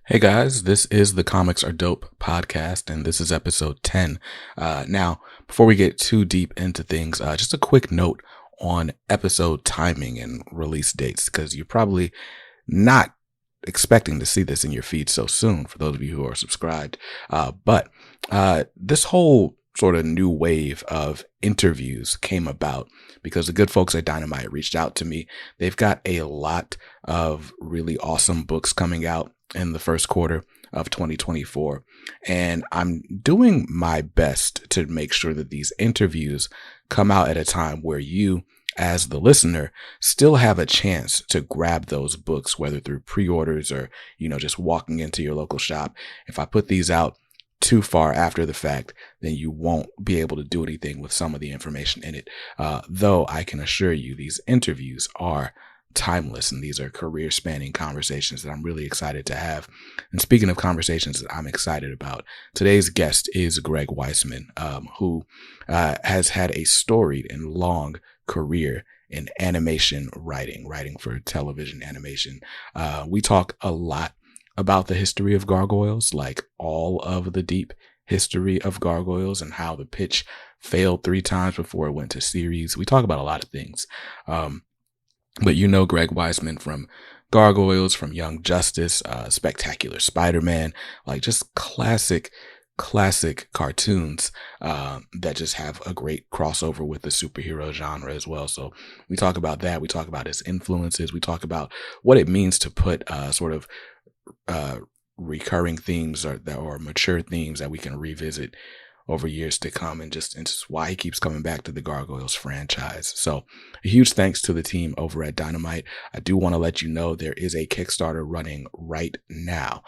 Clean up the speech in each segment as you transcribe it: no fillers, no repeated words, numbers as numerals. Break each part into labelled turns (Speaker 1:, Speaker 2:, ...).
Speaker 1: Hey guys, this is the Comics Are Dope podcast, and this is episode 10. Now, before we get too deep into things, just a quick note on episode timing and release dates, because you're probably not expecting to see this in your feed so soon for those of you who are subscribed. But this whole sort of new wave of interviews came about because the good folks at Dynamite reached out to me. They've got a lot of really awesome books coming out in the first quarter of 2024. And I'm doing my best to make sure that these interviews come out at a time where you, as the listener, still have a chance to grab those books, whether through pre-orders or, just walking into your local shop. If I put these out too far after the fact, then you won't be able to do anything with some of the information in it. Though I can assure you these interviews are timeless, and these are career spanning conversations that I'm really excited to have. And speaking of conversations that I'm excited about, today's guest is Greg Weisman, who has had a storied and long career in animation writing for television animation. We talk a lot about the history of Gargoyles, like all of the deep history of Gargoyles and how the pitch failed 3 times before it went to series. We talk about a lot of things. But Greg Weisman from Gargoyles, from Young Justice, Spectacular Spider-Man, like just classic cartoons that just have a great crossover with the superhero genre as well. So we talk about that. We talk about his influences. We talk about what it means to put sort of recurring themes or mature themes that we can revisit over years to come, and just why he keeps coming back to the Gargoyles franchise. So a huge thanks to the team over at Dynamite. I do want to let you know there is a Kickstarter running right now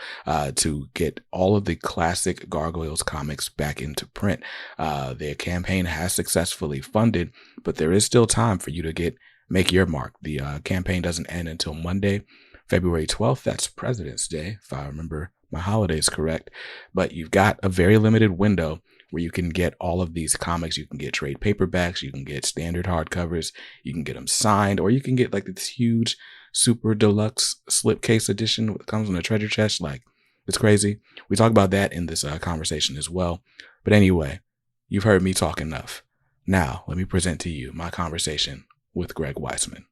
Speaker 1: to get all of the classic Gargoyles comics back into print. Their campaign has successfully funded, but there is still time for you to make your mark. The campaign doesn't end until Monday, February 12th. That's President's Day, if I remember my holidays correct. But you've got a very limited window where you can get all of these comics. You can get trade paperbacks, you can get standard hardcovers, you can get them signed, or you can get like this huge super deluxe slipcase edition that comes in a treasure chest. Like, it's crazy. We talk about that in this conversation as well. But anyway, you've heard me talk enough. Now, let me present to you my conversation with Greg Weisman.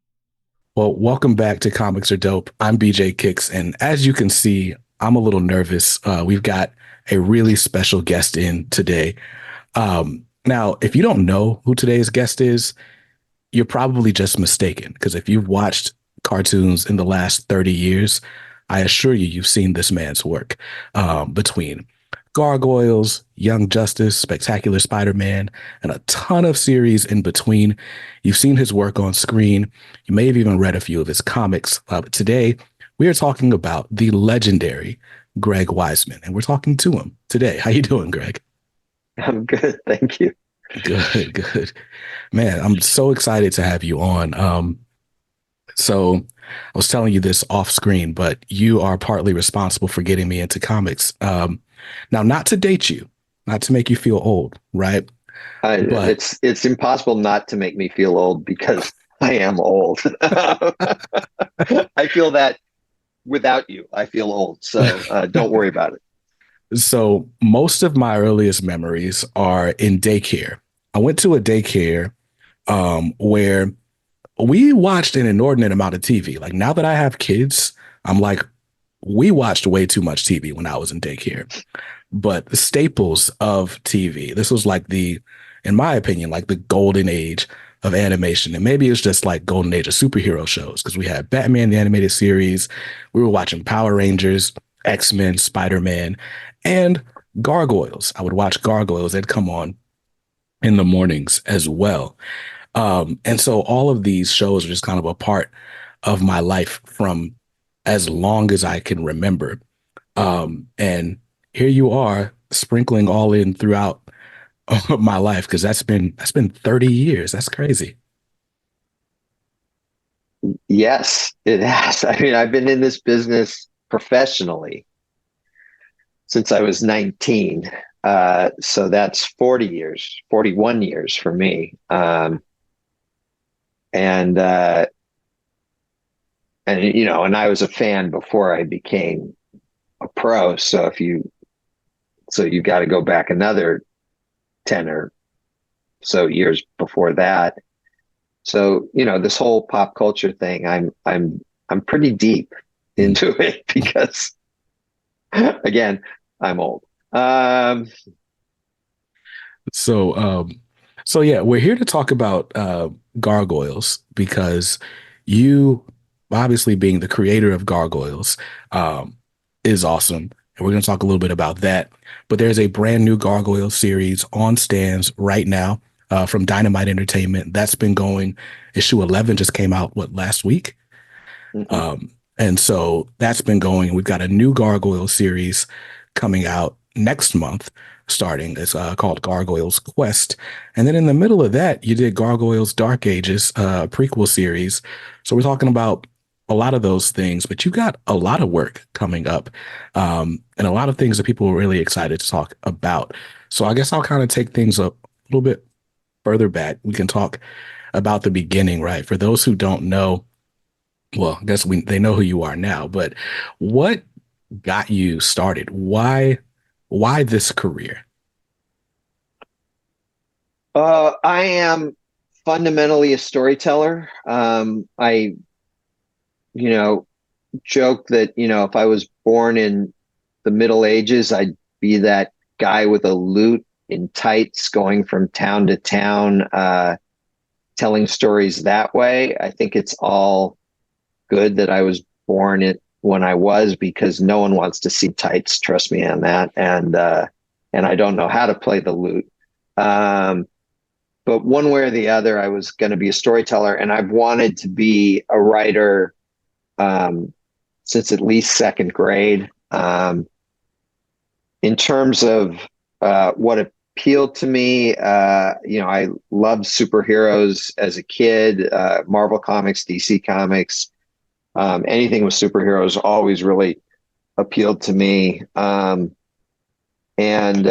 Speaker 1: Well, welcome back to Comics Are Dope. I'm BJ Kicks, and as you can see, I'm a little nervous. We've got a really special guest in today. Now, if you don't know who today's guest is, you're probably just mistaken, because if you've watched cartoons in the last 30 years, I assure you've seen this man's work between Gargoyles, Young Justice, Spectacular Spider-Man, and a ton of series in between. You've seen his work on screen. You may have even read a few of his comics. But today, we are talking about the legendary Greg Weisman, and we're talking to him today. How you doing, Greg?
Speaker 2: I'm good, thank you.
Speaker 1: Good. Man, I'm so excited to have you on. So I was telling you this off screen, but you are partly responsible for getting me into comics. Now, not to date you, not to make you feel old, right? But
Speaker 2: It's impossible not to make me feel old because I am old. I feel that without you. I feel old, so don't worry about it.
Speaker 1: so most of my earliest memories are in daycare. I went to a daycare where we watched an inordinate amount of TV. Like, now that I have kids, I'm like, we watched way too much TV when I was in daycare. But the staples of TV, this was like in my opinion, like the golden age of animation. And maybe it's just like golden age of superhero shows, because we had Batman, the animated series. We were watching Power Rangers, X-Men, Spider-Man, and Gargoyles. I would watch Gargoyles. They'd come on in the mornings as well. And so all of these shows are just kind of a part of my life from as long as I can remember. And here you are sprinkling all in throughout my life, because that's been 30 years. That's crazy.
Speaker 2: Yes, it has. I mean, I've been in this business professionally since I was 19. So that's 40 years, 41 years for me. And and I was a fan before I became a pro. So you got to go back another 10 or so years before that. So, this whole pop culture thing, I'm pretty deep
Speaker 1: Mm.
Speaker 2: into it because again, I'm old. Um,
Speaker 1: So, so yeah, we're here to talk about Gargoyles because you, obviously being the creator of Gargoyles, um, is awesome, and we're going to talk a little bit about that. But there's a brand new Gargoyles series on stands right now from Dynamite Entertainment. That's been going. Issue 11 just came out last week.
Speaker 2: mhm.
Speaker 1: And so that's been going. We've got a new Gargoyle series coming out next month, starting. It's called Gargoyles Quest. And then in the middle of that, you did Gargoyles Dark Ages, prequel series. So we're talking about a lot of those things, but you got a lot of work coming up and a lot of things that people are really excited to talk about. So I guess I'll kind of take things up a little bit further back. We can talk about the beginning, right? For those who don't know, well, I guess they know who you are now, but what got you started? Why this career?
Speaker 2: I am fundamentally a storyteller. I, you know, joke that, if I was born in the Middle Ages, I'd be that guy with a lute in tights going from town to town, telling stories that way. I think it's all good that I was born it when I was, because no one wants to see tights. Trust me on that. And I don't know how to play the lute. Um, but one way or the other, I was going to be a storyteller, and I've wanted to be a writer um, since at least second grade. In terms of what appealed to me, I loved superheroes as a kid, Marvel Comics, DC Comics, anything with superheroes always really appealed to me. And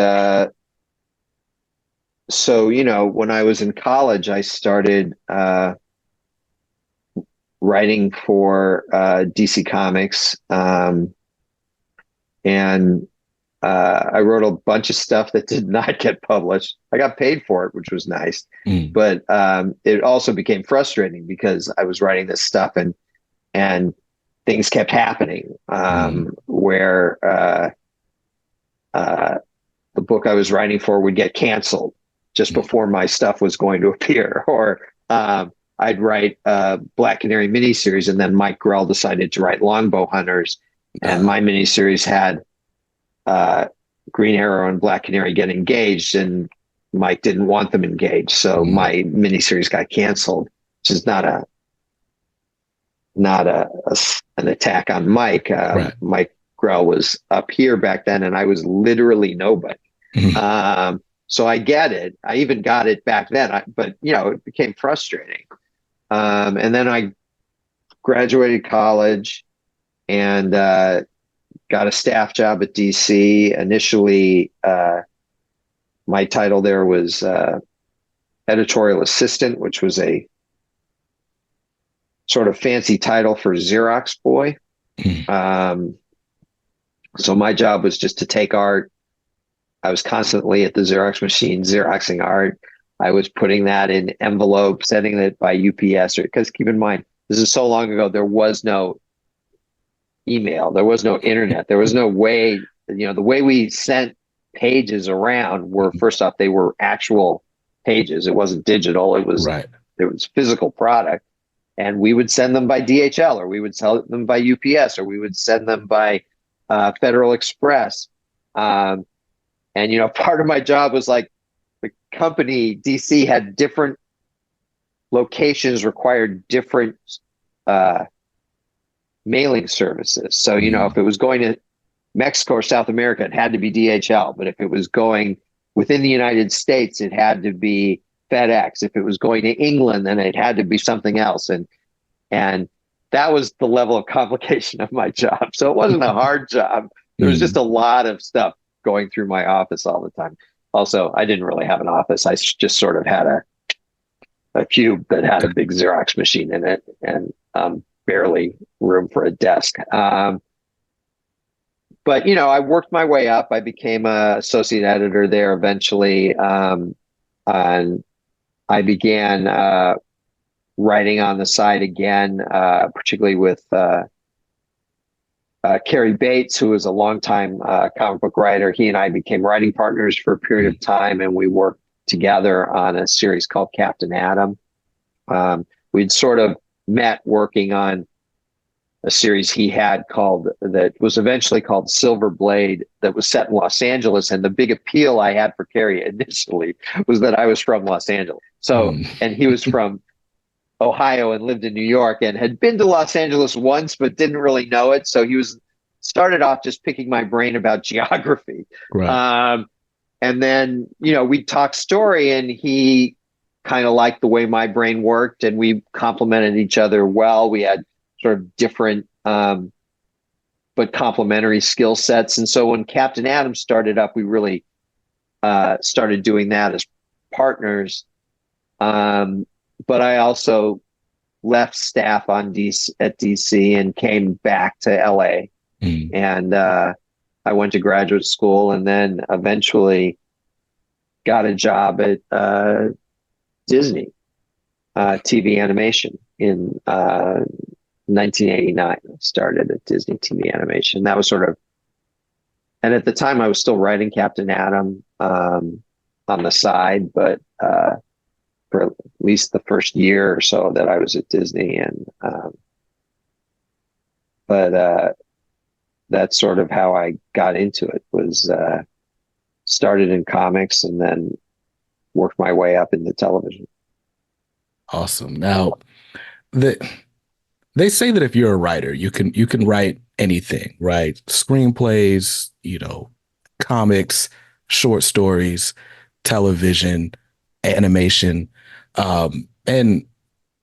Speaker 2: So, when I was in college, I started writing for DC Comics. And I wrote a bunch of stuff that did not get published. I got paid for it, which was nice.
Speaker 1: Mm,
Speaker 2: But it also became frustrating because I was writing this stuff and things kept happening
Speaker 1: mm,
Speaker 2: where uh, the book I was writing for would get canceled just
Speaker 1: mm.
Speaker 2: before my stuff was going to appear, or I'd write a Black Canary miniseries, and then Mike Grell decided to write Longbow Hunters, and
Speaker 1: Uh,
Speaker 2: my miniseries had uh, Green Arrow and Black Canary get engaged, and Mike didn't want them engaged, so
Speaker 1: mm,
Speaker 2: my miniseries got canceled, which is not an attack on Mike.
Speaker 1: right.
Speaker 2: Mike Grell was up here back then, and I was literally nobody.
Speaker 1: Mm,
Speaker 2: So I get it. I even got it back then, but it became frustrating. And then I graduated college and got a staff job at DC. Initially, my title there was editorial assistant, which was a sort of fancy title for Xerox boy.
Speaker 1: mm,
Speaker 2: Um, so my job was just to take art. I was constantly at the Xerox machine, Xeroxing art. I was putting that in envelopes, sending it by UPS, because keep in mind, this is so long ago, there was no email, there was no internet, there was no way, the way we sent pages around were, first off, they were actual pages. It wasn't digital.
Speaker 1: right.
Speaker 2: It was physical product. And we would send them by DHL, or we would sell them by UPS, or we would send them by Federal Express. Um, and part of my job was like, the company DC had different locations, required different uh, mailing services. So
Speaker 1: Mm,
Speaker 2: if it was going to Mexico or South America, it had to be DHL. But if it was going within the United States, it had to be FedEx. If it was going to England, then it had to be something else. And that was the level of complication of my job. So it wasn't a hard job. There was just
Speaker 1: mm,
Speaker 2: a lot of stuff going through my office all the time. Also, I didn't really have an office. I just sort of had a cube that had a big Xerox machine in it, and barely room for a desk. but I worked my way up. I became a associate editor there eventually, and I began writing on the side again, particularly with Cary Bates, who was a longtime comic book writer. He and I became writing partners for a period of time, and we worked together on a series called Captain Atom. We'd sort of met working on a series he had that was eventually called Silver Blade, that was set in Los Angeles. And the big appeal I had for Cary initially was that I was from Los Angeles. So, and he was from Ohio and lived in New York and had been to Los Angeles once, but didn't really know it. So he started off just picking my brain about geography.
Speaker 1: Right.
Speaker 2: And then, we'd talk story, and he kind of liked the way my brain worked, and we complemented each other well. We had sort of different, but complementary skill sets. And so when Captain Atom started up, we really started doing that as partners. But I also left staff at DC and came back to LA. And I went to graduate school, and then eventually got a job at Disney TV animation in 1989. I started at Disney TV animation. That was and at the time I was still writing Captain Atom on the side, but for at least the first year or so that I was at Disney, and but that's sort of how I got into it. Was started in comics and then worked my way up into television.
Speaker 1: Awesome. Now, they say that if you're a writer, you can write anything, right? Screenplays, comics, short stories, television, animation, and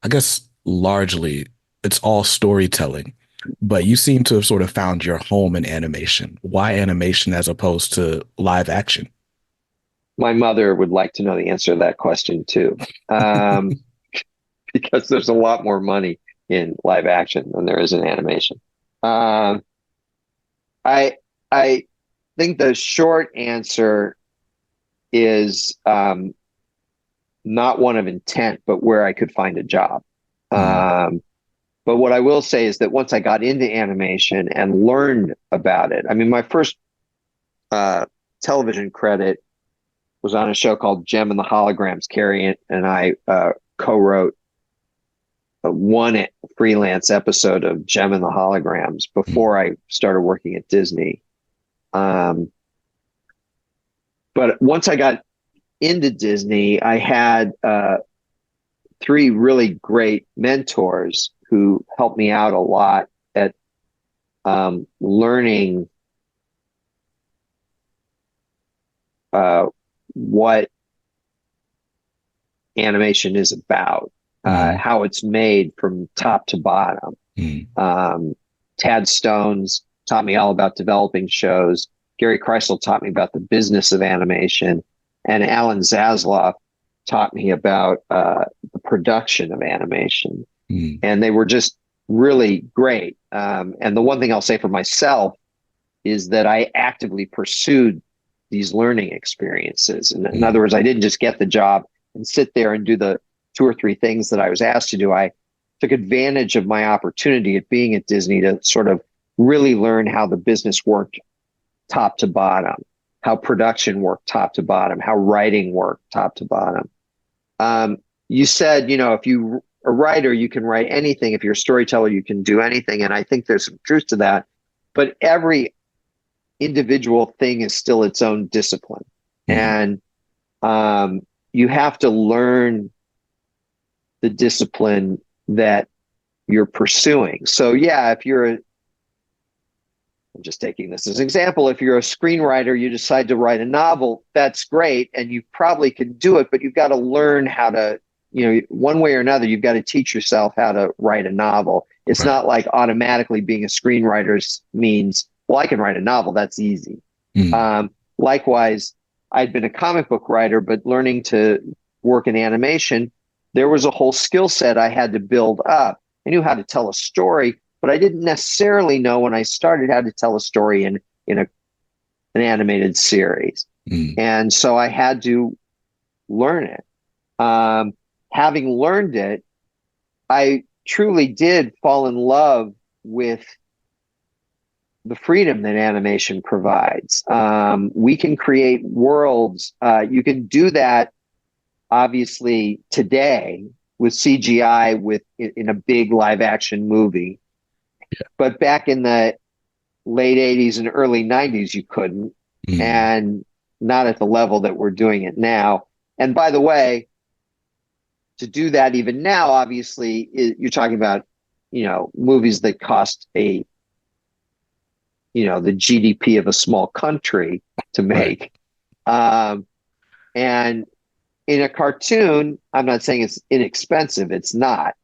Speaker 1: I guess largely it's all storytelling. But you seem to have sort of found your home in animation. Why animation as opposed to live action?
Speaker 2: My mother would like to know the answer to that question too, because there's a lot more money in live action than there is in animation. I I think the short answer is not one of intent, but where I could find a job. But what I will say is that once I got into animation and learned about it, I mean, my first television credit was on a show called Gem and the Holograms. Carrie and I co-wrote one freelance episode of Gem and the Holograms before I started working at Disney. But once I got into Disney, I had three really great mentors who helped me out a lot at learning what animation is about, how it's made from top to bottom. Tad Stones taught me all about developing shows. Gary Kreisel taught me about the business of animation. And Alan Zasloff taught me about the production of animation. And they were just really great. And the one thing I'll say for myself is that I actively pursued these learning experiences. And in other words, I didn't just get the job and sit there and do the 2 or 3 things that I was asked to do. I took advantage of my opportunity at being at Disney to sort of really learn how the business worked top to bottom, how production worked top to bottom, how writing worked top to bottom. You said, if you're a writer, you can write anything. If you're a storyteller, you can do anything. And I think there's some truth to that. But every individual thing is still its own discipline. And you have to learn the discipline that you're pursuing. So yeah, I'm just taking this as an example. If you're a screenwriter, you decide to write a novel, that's great. And you probably can do it, but you've got to learn how to, one way or another, you've got to teach yourself how to write a novel. It's not like automatically being a screenwriter means, well, I can write a novel. That's easy. Likewise, I'd been a comic book writer, but learning to work in animation, there was a whole skill set I had to build up. I knew how to tell a story, but I didn't necessarily know when I started how to tell a story in in an animated series. And so I had to learn it. Having learned it, I truly did fall in love with the freedom that animation provides. We can create worlds. You can do that, obviously, today with CGI in a big live action movie.
Speaker 1: Yeah.
Speaker 2: But back in the late 80s and early 90s, you couldn't. And not at the level that we're doing it now. And by the way, to do that even now, obviously, you're talking about, movies that cost the GDP of a small country to make. Right. And in a cartoon, I'm not saying it's inexpensive, it's not.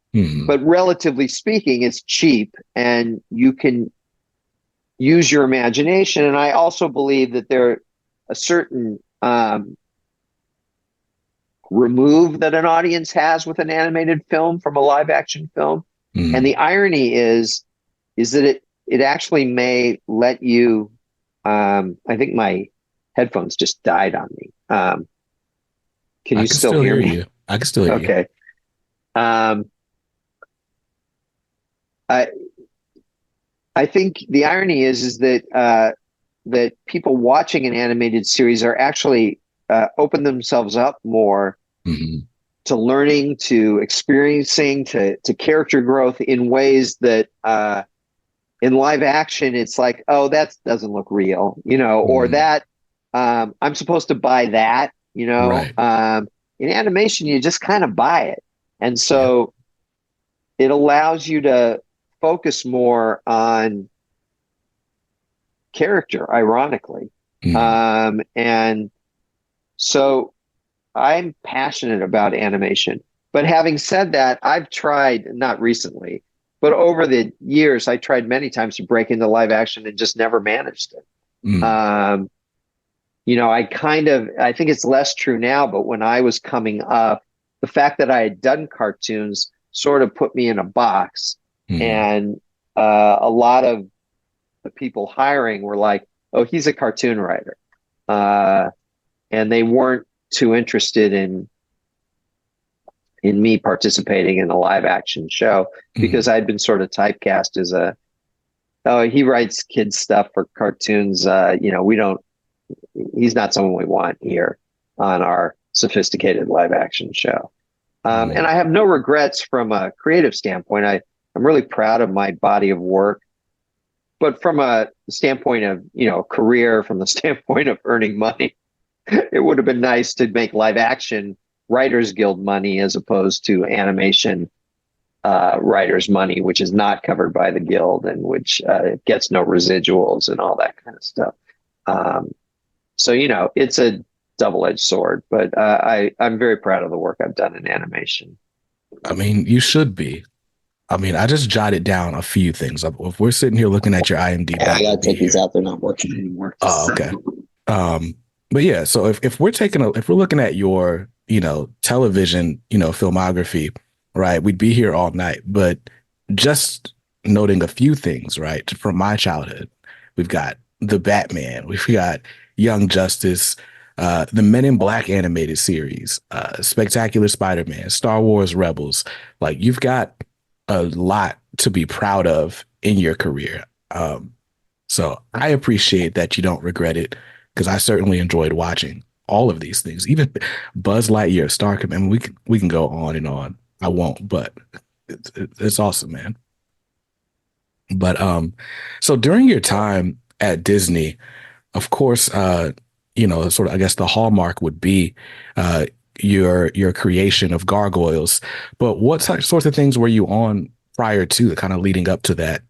Speaker 2: But relatively speaking, it's cheap and you can use your imagination. And I also believe that there a certain remove that an audience has with an animated film from a live action film. And the irony is that it actually may let you, I think my headphones just died on me. Can you still hear me?
Speaker 1: I can still hear you.
Speaker 2: Okay. I think the irony is that that people watching an animated series are actually open themselves up more to learning, to experiencing, to character growth in ways that in live action it's like, oh, that doesn't look real, or that I'm supposed to buy that, Right. In animation, you just kind of buy it, and so it allows you to focus more on character, ironically. And so I'm passionate about animation. But having said that, I've tried, not recently, but over the years, I tried many times to break into live action and just never managed it. I think it's less true now, but when I was coming up, the fact that I had done cartoons sort of put me in a box. And a lot of the people hiring were like, oh, he's a cartoon writer. And they weren't too interested in me participating in a live action show because I'd been sort of typecast as he writes kids stuff for cartoons. He's not someone we want here on our sophisticated live action show. And I have no regrets from a creative standpoint. I'm really proud of my body of work, but from a standpoint of, career, from the standpoint of earning money, it would have been nice to make live action Writers Guild money as opposed to animation writers money, which is not covered by the guild and which gets no residuals and all that kind of stuff. So, it's a double-edged sword, but I'm very proud of the work I've done in animation.
Speaker 1: I mean, you should be. I mean, I just jotted down a few things. If we're sitting here looking at your IMDb,
Speaker 2: I gotta take these out. They're not working anymore.
Speaker 1: Oh, okay. But yeah, so if we're looking at your, television, filmography, right, we'd be here all night. But just noting a few things, right, from my childhood, we've got the Batman, we've got Young Justice, the Men in Black animated series, Spectacular Spider-Man, Star Wars Rebels. Like, you've got a lot to be proud of in your career. So I appreciate that you don't regret it, because I certainly enjoyed watching all of these things, even Buzz Lightyear, Star Command. I mean, we can go on and on. I won't, but it's awesome, man. But so during your time at Disney, of course, sort of, I guess the hallmark would be your creation of Gargoyles. But what sorts of things were you on prior to, kind of leading up to that?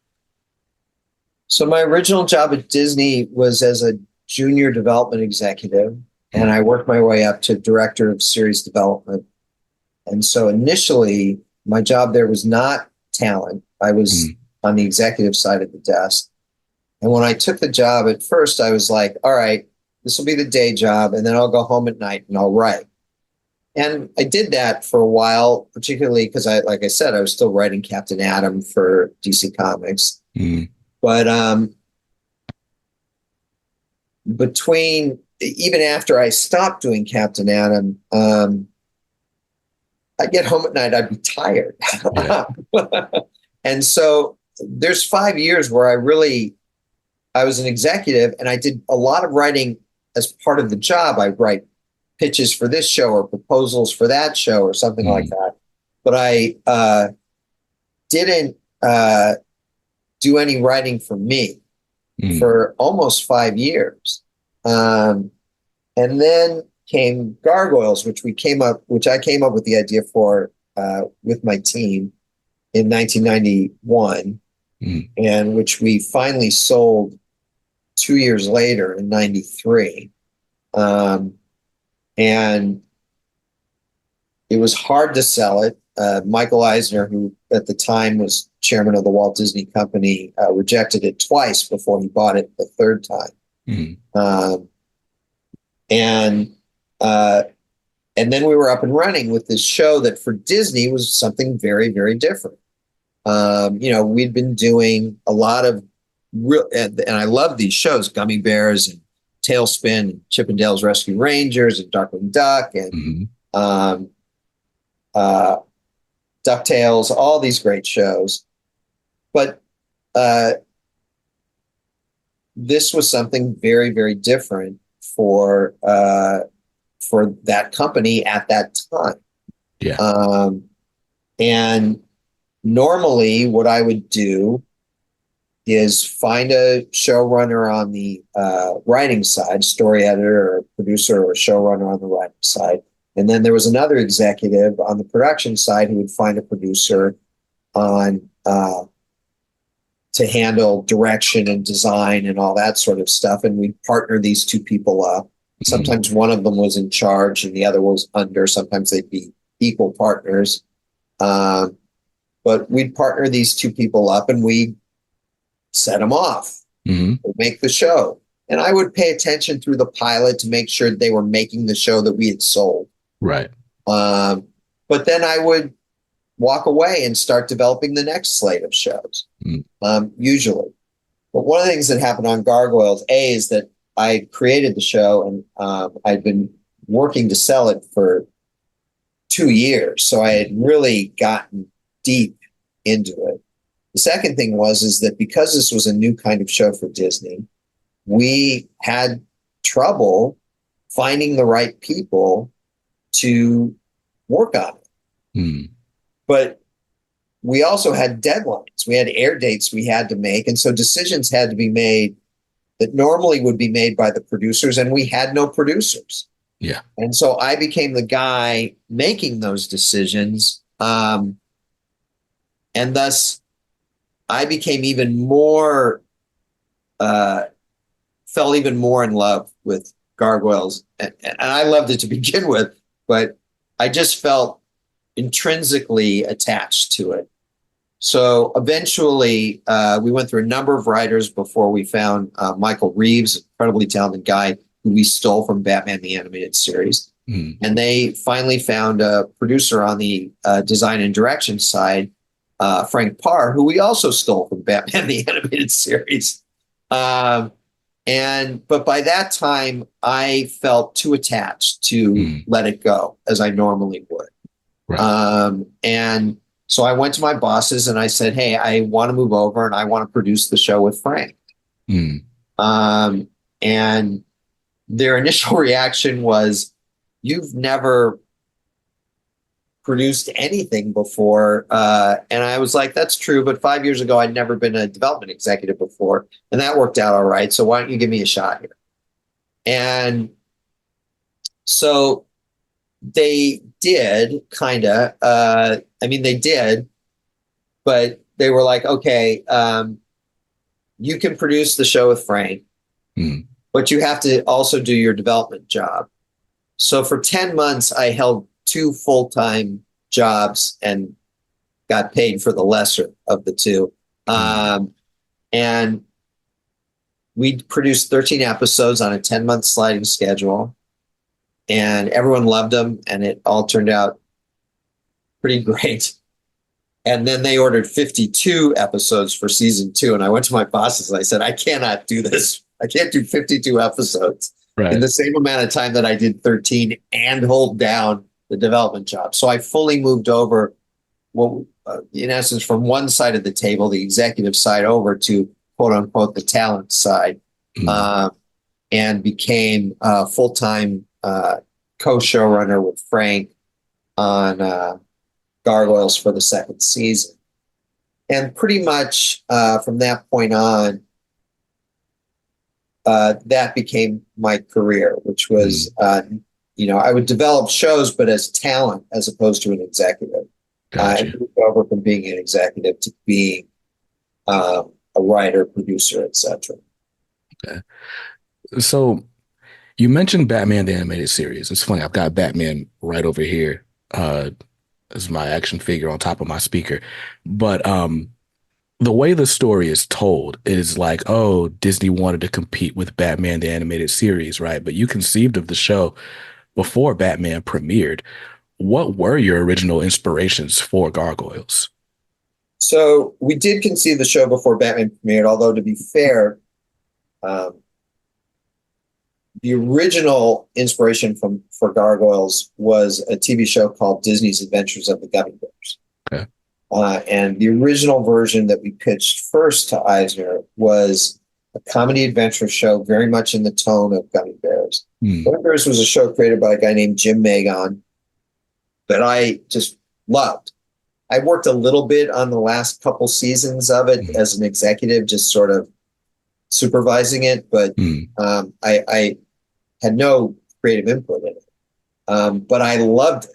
Speaker 2: So my original job at Disney was as a junior development executive, and I worked my way up to director of series development. And so initially, my job there was not talent. I was on the executive side of the desk. And when I took the job at first, I was like, all right, this will be the day job, and then I'll go home at night and I'll write. And I did that for a while, particularly because like I said, I was still writing Captain Atom for DC Comics. But between, even after I stopped doing Captain Adam, I'd get home at night, I'd be tired.
Speaker 1: Yeah.
Speaker 2: And so there's 5 years where I was an executive and I did a lot of writing as part of the job. I write pitches for this show or proposals for that show or something like that. But I didn't do any writing for me for almost 5 years. And then came Gargoyles, which I came up with the idea for with my team in 1991, and which we finally sold 2 years later in 93. And it was hard to sell it. Michael Eisner, who at the time was chairman of the Walt Disney Company, rejected it twice before he bought it the third time. And then we were up and running with this show that for Disney was something very, very different. We'd been doing a lot of real, and I love these shows, Gummy Bears and Tailspin and Chippendales Rescue Rangers and Darkwing Duck and DuckTales, all these great shows. But this was something very, very different for that company at that time.
Speaker 1: Yeah.
Speaker 2: And normally what I would do is find a showrunner on the writing side, story editor or producer or showrunner on the writing side. And then there was another executive on the production side who would find a producer on to handle direction and design and all that sort of stuff. And we'd partner these two people up. Sometimes one of them was in charge and the other was under. Sometimes they'd be equal partners. But we'd partner these two people up and we'd set them off, make the show. And I would pay attention through the pilot to make sure they were making the show that we had sold.
Speaker 1: Right.
Speaker 2: But then I would walk away and start developing the next slate of shows, usually. But one of the things that happened on Gargoyles, is that I created the show and I'd been working to sell it for 2 years. So I had really gotten deep into it. The second thing is that because this was a new kind of show for Disney, we had trouble finding the right people to work on it. But we also had deadlines. We had air dates we had to make. And so decisions had to be made that normally would be made by the producers, and we had no producers.
Speaker 1: Yeah.
Speaker 2: And so I became the guy making those decisions. And thus I became even more, fell even more in love with Gargoyles. And I loved it to begin with, but I just felt intrinsically attached to it. So eventually we went through a number of writers before we found Michael Reeves, incredibly talented guy who we stole from Batman the Animated Series. And they finally found a producer on the design and direction side, Frank Parr, who we also stole from Batman the Animated Series. But by that time, I felt too attached to let it go as I normally would. Right. And so I went to my bosses and I said, hey, I want to move over and I want to produce the show with Frank. And their initial reaction was, you've never produced anything before. And I was like, that's true. But 5 years ago, I'd never been a development executive before. And that worked out all right. So why don't you give me a shot here? And so they did they did, but they were like, okay, you can produce the show with Frank, but you have to also do your development job. So for 10 months, I held 2 full-time jobs and got paid for the lesser of the 2. And we produced 13 episodes on a 10-month sliding schedule. And everyone loved them, and it all turned out pretty great. And then they ordered 52 episodes for season 2. And I went to my bosses and I said, I cannot do this I can't do 52 episodes in
Speaker 1: Right.
Speaker 2: the same amount of time that I did 13 and hold down the development job. So I fully moved over, well, in essence, from one side of the table, the executive side, over to quote unquote the talent side,
Speaker 1: Mm.
Speaker 2: uh, and became full time co-showrunner with Frank on Gargoyles for the second season. And pretty much from that point on, that became my career, which was,
Speaker 1: Mm.
Speaker 2: I would develop shows, but as talent as opposed to an executive. I
Speaker 1: Gotcha.
Speaker 2: moved over from being an executive to being a writer, producer, etc.
Speaker 1: Okay. So you mentioned Batman the animated series. It's funny. I've got Batman right over here. As my action figure on top of my speaker. But the way the story is told is like, oh, Disney wanted to compete with Batman the animated series, right? But you conceived of the show before Batman premiered. What were your original inspirations for Gargoyles?
Speaker 2: So we did conceive the show before Batman premiered, although to be fair, um, the original inspiration for Gargoyles was a TV show called Disney's Adventures of the Gummy Bears.
Speaker 1: Okay.
Speaker 2: And the original version that we pitched first to Eisner was a comedy adventure show, very much in the tone of Gummy Bears.
Speaker 1: Hmm.
Speaker 2: Gummy Bears was a show created by a guy named Jim Magon that I just loved. I worked a little bit on the last couple seasons of it
Speaker 1: Hmm.
Speaker 2: as an executive, just sort of supervising it, but
Speaker 1: Hmm.
Speaker 2: I had no creative input in it. But I loved it.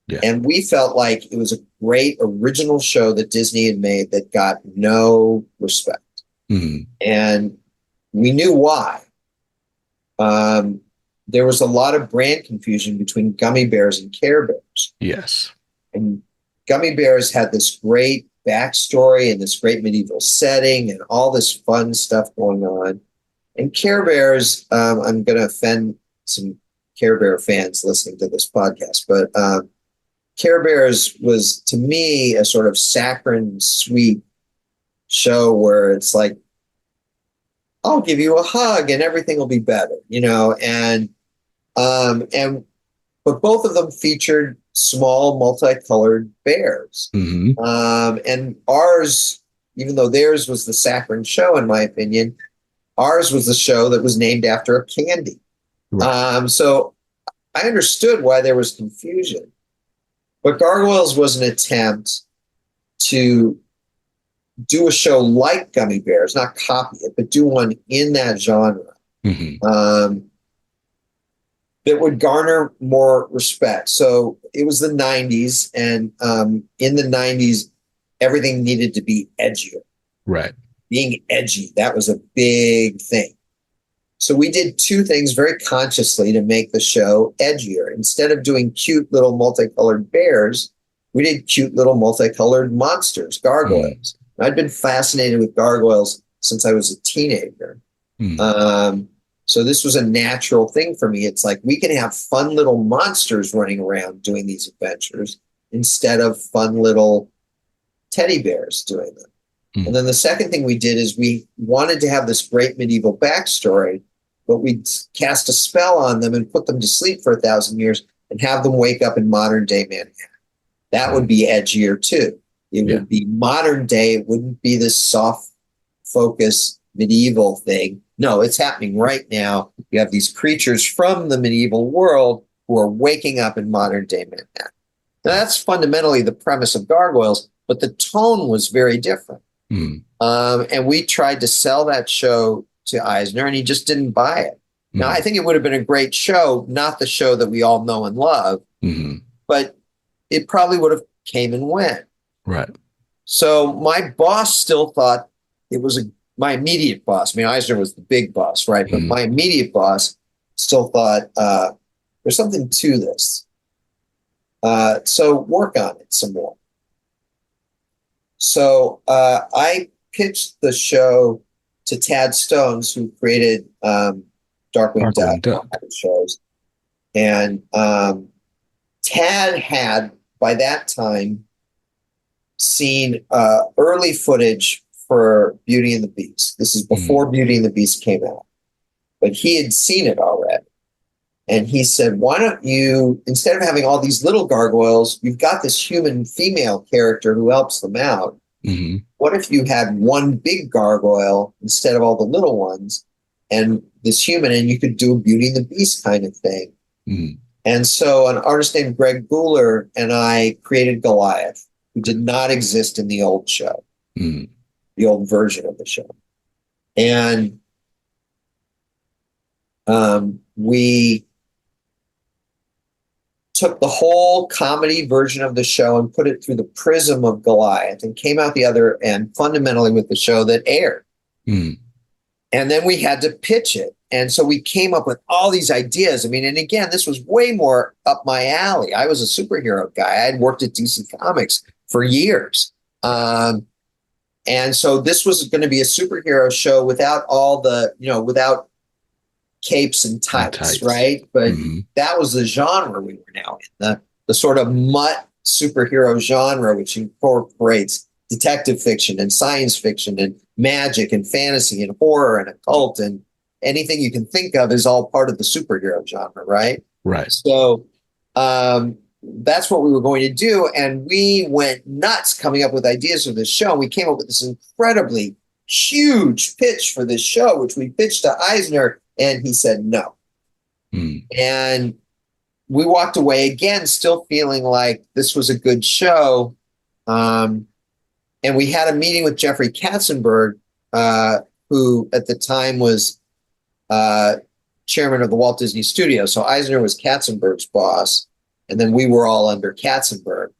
Speaker 1: Yeah.
Speaker 2: And we felt like it was a great original show that Disney had made that got no respect.
Speaker 1: Hmm.
Speaker 2: And we knew why. There was a lot of brand confusion between Gummy Bears and Care Bears.
Speaker 1: Yes.
Speaker 2: And Gummy Bears had this great backstory and this great medieval setting and all this fun stuff going on. And Care Bears, I'm going to offend some Care Bear fans listening to this podcast, but Care Bears was, to me, a sort of saccharine, sweet show where it's like, I'll give you a hug and everything will be better, but both of them featured small, multicolored bears.
Speaker 1: Hmm.
Speaker 2: And ours, even though theirs was the saccharine show, in my opinion, ours was the show that was named after a candy.
Speaker 1: Right.
Speaker 2: So I understood why there was confusion. But Gargoyles was an attempt to do a show like Gummy Bears, not copy it, but do one in that genre
Speaker 1: Hmm.
Speaker 2: that would garner more respect. So it was the 90s, and in the 90s, everything needed to be edgier.
Speaker 1: Right.
Speaker 2: Being edgy, that was a big thing. So we did two things very consciously to make the show edgier. Instead of doing cute little multicolored bears, we did cute little multicolored monsters, gargoyles. I'd been fascinated with gargoyles since I was a teenager. So this was a natural thing for me. It's like, we can have fun little monsters running around doing these adventures instead of fun little teddy bears doing them. And then the second thing we did is we wanted to have this great medieval backstory, but we cast a spell on them and put them to sleep for 1,000 years and have them wake up in modern day Manhattan. That would be edgier too. It would be modern day. It wouldn't be this soft focus medieval thing. No, it's happening right now. You have these creatures from the medieval world who are waking up in modern day Manhattan. Now, that's fundamentally the premise of Gargoyles, but the tone was very different. And we tried to sell that show to Eisner, and he just didn't buy it. Now, I think it would have been a great show, not the show that we all know and love, but it probably would have came and went.
Speaker 1: Right.
Speaker 2: So my boss still thought it was my immediate boss. I mean, Eisner was the big boss, right? But my immediate boss still thought there's something to this. So work on it some more. So I pitched the show to Tad Stones, who created Darkwing Duck shows. And Tad had, by that time, seen early footage for Beauty and the Beast. This is before Beauty and the Beast came out. but he had seen it already. And he said, why don't you, instead of having all these little gargoyles, you've got this human female character who helps them out.
Speaker 1: Mm-hmm.
Speaker 2: What if you had one big gargoyle instead of all the little ones and this human, and you could do a Beauty and the Beast kind of thing?
Speaker 1: Mm-hmm.
Speaker 2: And so an artist named Greg Guler and I created Goliath, who did not exist in the old show, the old version of the show. And we took the whole comedy version of the show and put it through the prism of Goliath and came out the other end fundamentally with the show that aired.
Speaker 1: Mm.
Speaker 2: And then we had to pitch it. And so we came up with all these ideas. I mean, and again, this was way more up my alley. I was a superhero guy. I had worked at DC Comics for years. And so this was going to be a superhero show without all the, without capes and tights, right? But that was the genre we were now in, the sort of mutt superhero genre, which incorporates detective fiction and science fiction and magic and fantasy and horror and occult, and anything you can think of is all part of the superhero genre, right?
Speaker 1: Right.
Speaker 2: So that's what we were going to do. And we went nuts coming up with ideas for this show. We came up with this incredibly huge pitch for this show, which we pitched to Eisner, and he said no. And we walked away again, still feeling like this was a good show. And we had a meeting with Jeffrey Katzenberg, who at the time was chairman of the Walt Disney Studios. So Eisner was Katzenberg's boss, and then we were all under Katzenberg.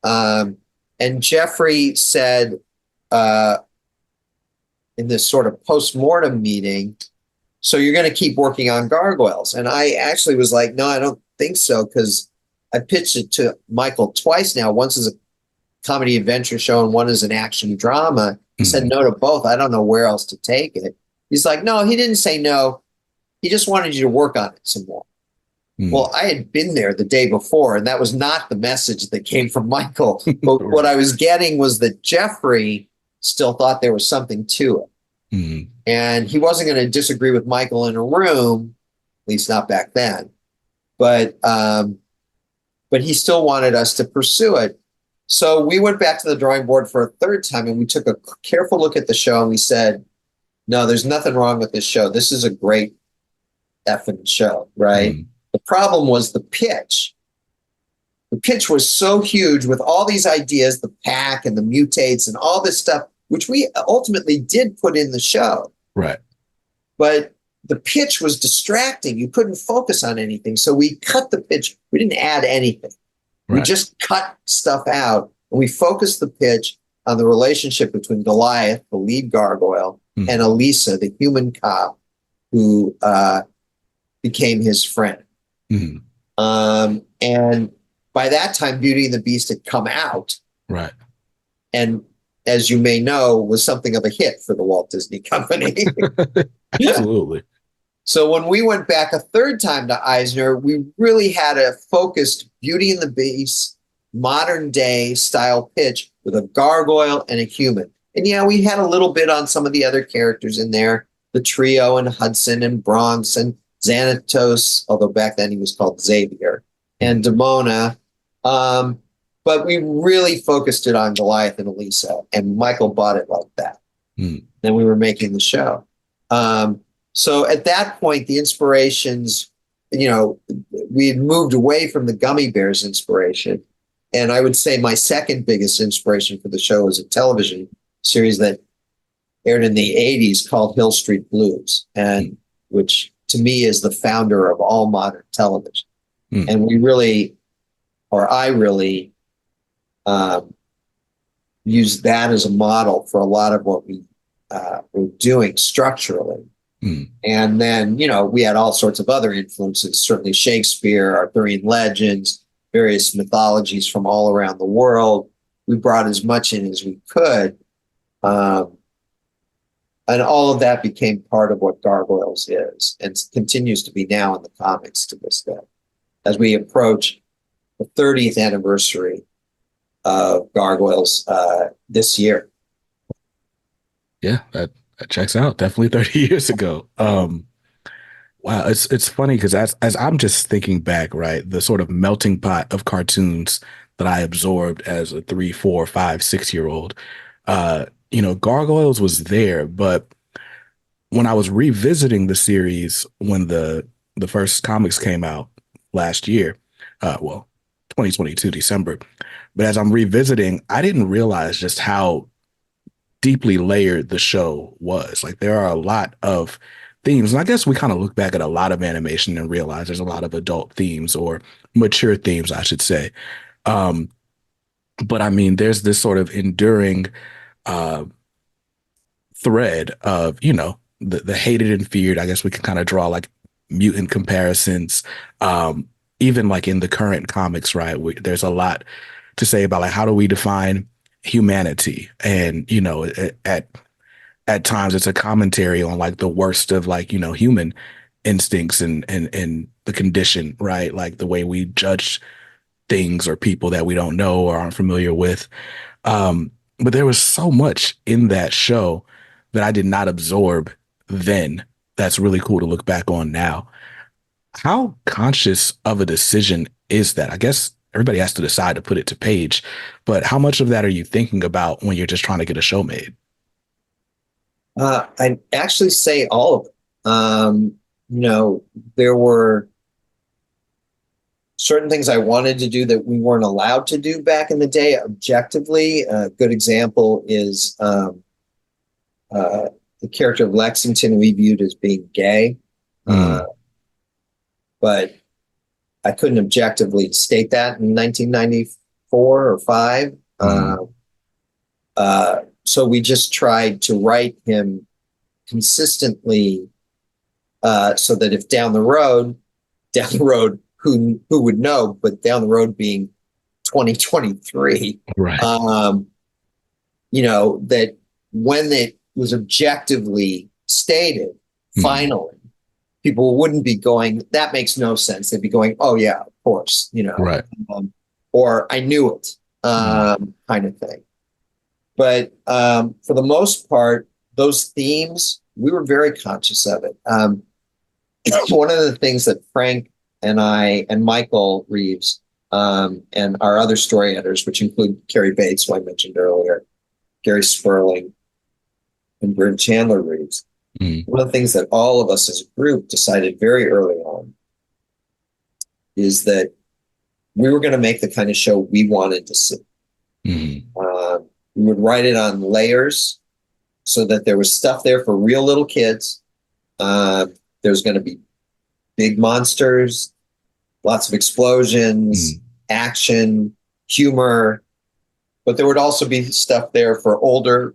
Speaker 2: And Jeffrey said in this sort of post-mortem meeting, so you're going to keep working on Gargoyles? And I actually was like, no, I don't think so, because I pitched it to Michael twice now, once as a comedy adventure show and one as an action drama. He said no to both. I don't know where else to take it. He's like, no, he didn't say no. He just wanted you to work on it some more. Well, I had been there the day before, and that was not the message that came from Michael. But what I was getting was that Jeffrey still thought there was something to it. And he wasn't going to disagree with Michael in a room, at least not back then. But he still wanted us to pursue it. So we went back to the drawing board for a third time, and we took a careful look at the show, and we said, no, there's nothing wrong with this show. This is a great effing show, right? The problem was the pitch. The pitch was so huge with all these ideas, the pack and the mutates and all this stuff, which we ultimately did put in the show.
Speaker 1: Right.
Speaker 2: But the pitch was distracting. You couldn't focus on anything. So we cut the pitch. We didn't add anything. Right. We just cut stuff out, and we focused the pitch on the relationship between Goliath, the lead gargoyle, and Elisa, the human cop, who became his friend. And by that time, Beauty and the Beast had come out.
Speaker 1: Right.
Speaker 2: And as you may know, was something of a hit for the Walt Disney Company.
Speaker 1: Absolutely.
Speaker 2: So when we went back a third time to Eisner, we really had a focused Beauty and the Beast, modern day style pitch with a gargoyle and a human. And yeah, we had a little bit on some of the other characters in there, the trio and Hudson and Bronx and Xanatos, although back then he was called Xavier, and Demona. But we really focused it on Goliath and Elisa, and Michael bought it like that. Then we were making the show. So at that point, the inspirations, we had moved away from the Gummy Bears inspiration. And I would say my second biggest inspiration for the show was a television series that aired in the 80s called Hill Street Blues, and which to me is the founder of all modern television. And I really used that as a model for a lot of what we were doing structurally. And then, we had all sorts of other influences, certainly Shakespeare, Arthurian legends, various mythologies from all around the world. We brought as much in as we could. And all of that became part of what Gargoyles is and continues to be now in the comics to this day, as we approach the 30th anniversary of Gargoyles this year.
Speaker 1: Yeah, that checks out. Definitely 30 years ago. Wow, it's funny because as I'm just thinking back, right, the sort of melting pot of cartoons that I absorbed as a 3, 4, 5, 6 year old, Gargoyles was there, but when I was revisiting the series when the first comics came out last year, well, 2022 December, but as I'm revisiting, I didn't realize just how deeply layered the show was. Like there are a lot of themes. And I guess we kind of look back at a lot of animation and realize there's a lot of adult themes or mature themes, I should say. Um, but I mean, there's this sort of enduring uh, thread of, the hated and feared. I guess we can kind of draw like mutant comparisons. Even like in the current comics, right? There's a lot to say about like how do we define humanity and at times it's a commentary on like the worst of like human instincts and the condition, right? Like the way we judge things or people that we don't know or aren't familiar with. But there was so much in that show that I did not absorb then. That's really cool to look back on now. How conscious of a decision is that? I guess everybody has to decide to put it to page, but how much of that are you thinking about when you're just trying to get a show made?
Speaker 3: I'd actually say all of it. You know, there were certain things I wanted to do that we weren't allowed to do back in the day objectively. A good example is the character of Lexington we viewed as being gay,
Speaker 1: Mm,
Speaker 3: but I couldn't objectively state that in 1994 or 5.
Speaker 1: mm,
Speaker 3: So we just tried to write him consistently so that if down the road, who would know? But down the road being 2023,
Speaker 1: right.
Speaker 3: that when it was objectively stated,
Speaker 1: Mm,
Speaker 3: finally, people wouldn't be going, that makes no sense. They'd be going, oh, yeah, of course,
Speaker 1: right.
Speaker 3: or I knew it,
Speaker 1: Mm,
Speaker 3: kind of thing. But for the most part, those themes, we were very conscious of it. One of the things that Frank and I and Michael Reeves and our other story editors, which include Carrie Bates, who I mentioned earlier, Gary Sperling, and Bryn Chandler Reeves,
Speaker 1: mm,
Speaker 3: one of the things that all of us as a group decided very early on is that we were going to make the kind of show we wanted to see.
Speaker 1: mm,
Speaker 3: We would write it on layers so that there was stuff there for real little kids. There's going to be big monsters, lots of explosions,
Speaker 1: mm,
Speaker 3: action, humor, but there would also be stuff there for older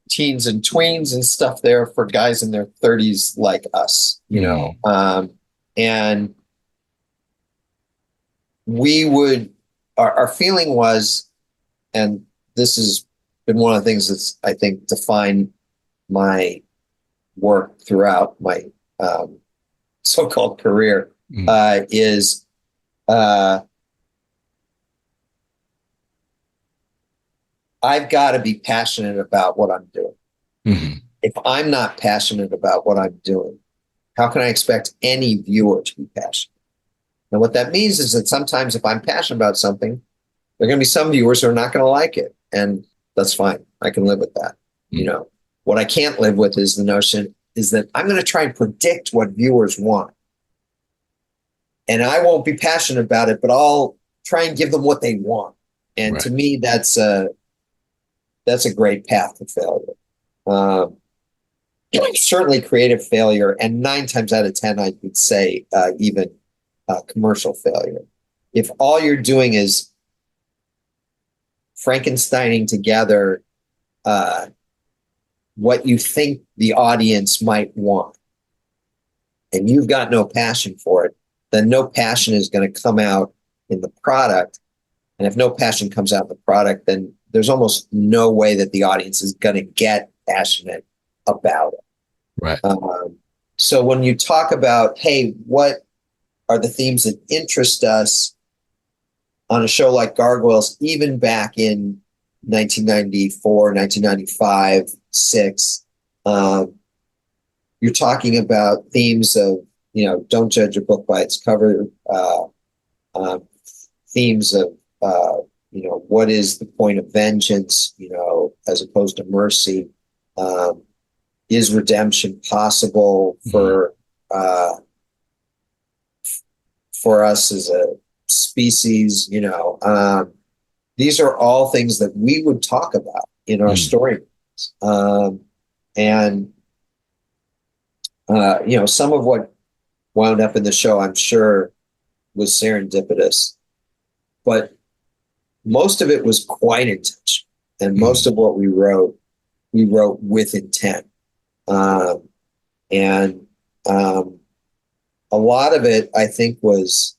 Speaker 3: teens and tweens and stuff there for guys in their 30s like us,
Speaker 1: mm,
Speaker 3: and we would, our feeling was, and this has been one of the things that's, I think, defined my work throughout my so-called career,
Speaker 1: mm,
Speaker 3: is I've got to be passionate about what I'm doing.
Speaker 1: mm,
Speaker 3: If I'm not passionate about what I'm doing, how can I expect any viewer to be passionate? And what that means is that sometimes if I'm passionate about something, there are going to be some viewers who are not going to like it. And that's fine. I can live with that.
Speaker 1: mm,
Speaker 3: What I can't live with is the notion is that I'm going to try and predict what viewers want. And I won't be passionate about it, but I'll try and give them what they want. And
Speaker 1: right.
Speaker 3: to me, that's a great path to failure. Um, Certainly creative failure, and 9 times out of 10, I would say even commercial failure. If all you're doing is Frankensteining together what you think the audience might want, and you've got no passion for it, then no passion is going to come out in the product. And if no passion comes out in the product, then there's almost no way that the audience is going to get passionate about it.
Speaker 1: Right.
Speaker 3: So when you talk about, hey, what are the themes that interest us on a show like Gargoyles, even back in 1994, 1995, 6, you're talking about themes of, don't judge a book by its cover. Um, Themes of, what is the point of vengeance, as opposed to mercy? Is redemption possible for us as a species? These are all things that we would talk about in our story. And some of what wound up in the show, I'm sure, was serendipitous, but most of it was quite intentional. And most of what we wrote with intent. And a lot of it, I think, was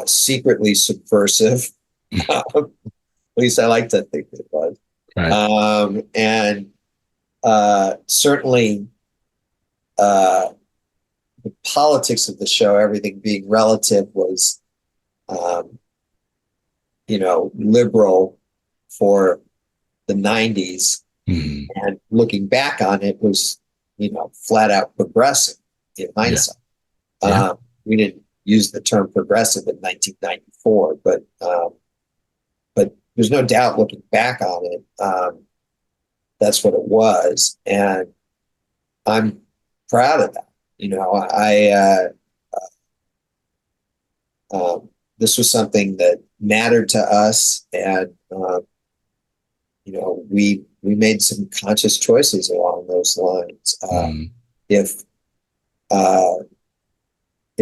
Speaker 3: secretly subversive. At least I like to think it was.
Speaker 1: Right.
Speaker 3: And certainly the politics of the show, everything being relative, was, liberal for the 90s. And looking back on it was, flat out progressive in hindsight.
Speaker 1: Yeah.
Speaker 3: We didn't use the term progressive in 1994, but there's no doubt, looking back on it, that's what it was. And I'm proud of that. This was something that mattered to us, and we made some conscious choices along those lines. If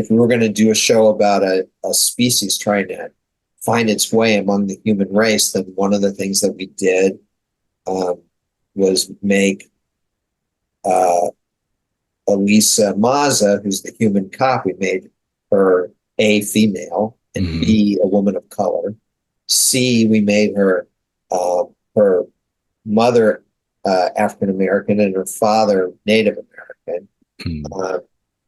Speaker 3: we were going to do a show about a species trying to find its way among the human race, then one of the things that we did was make Elisa Maza, who's the human cop. We made her A, female, and B, a woman of color. C, we made her her mother African American and her father Native American,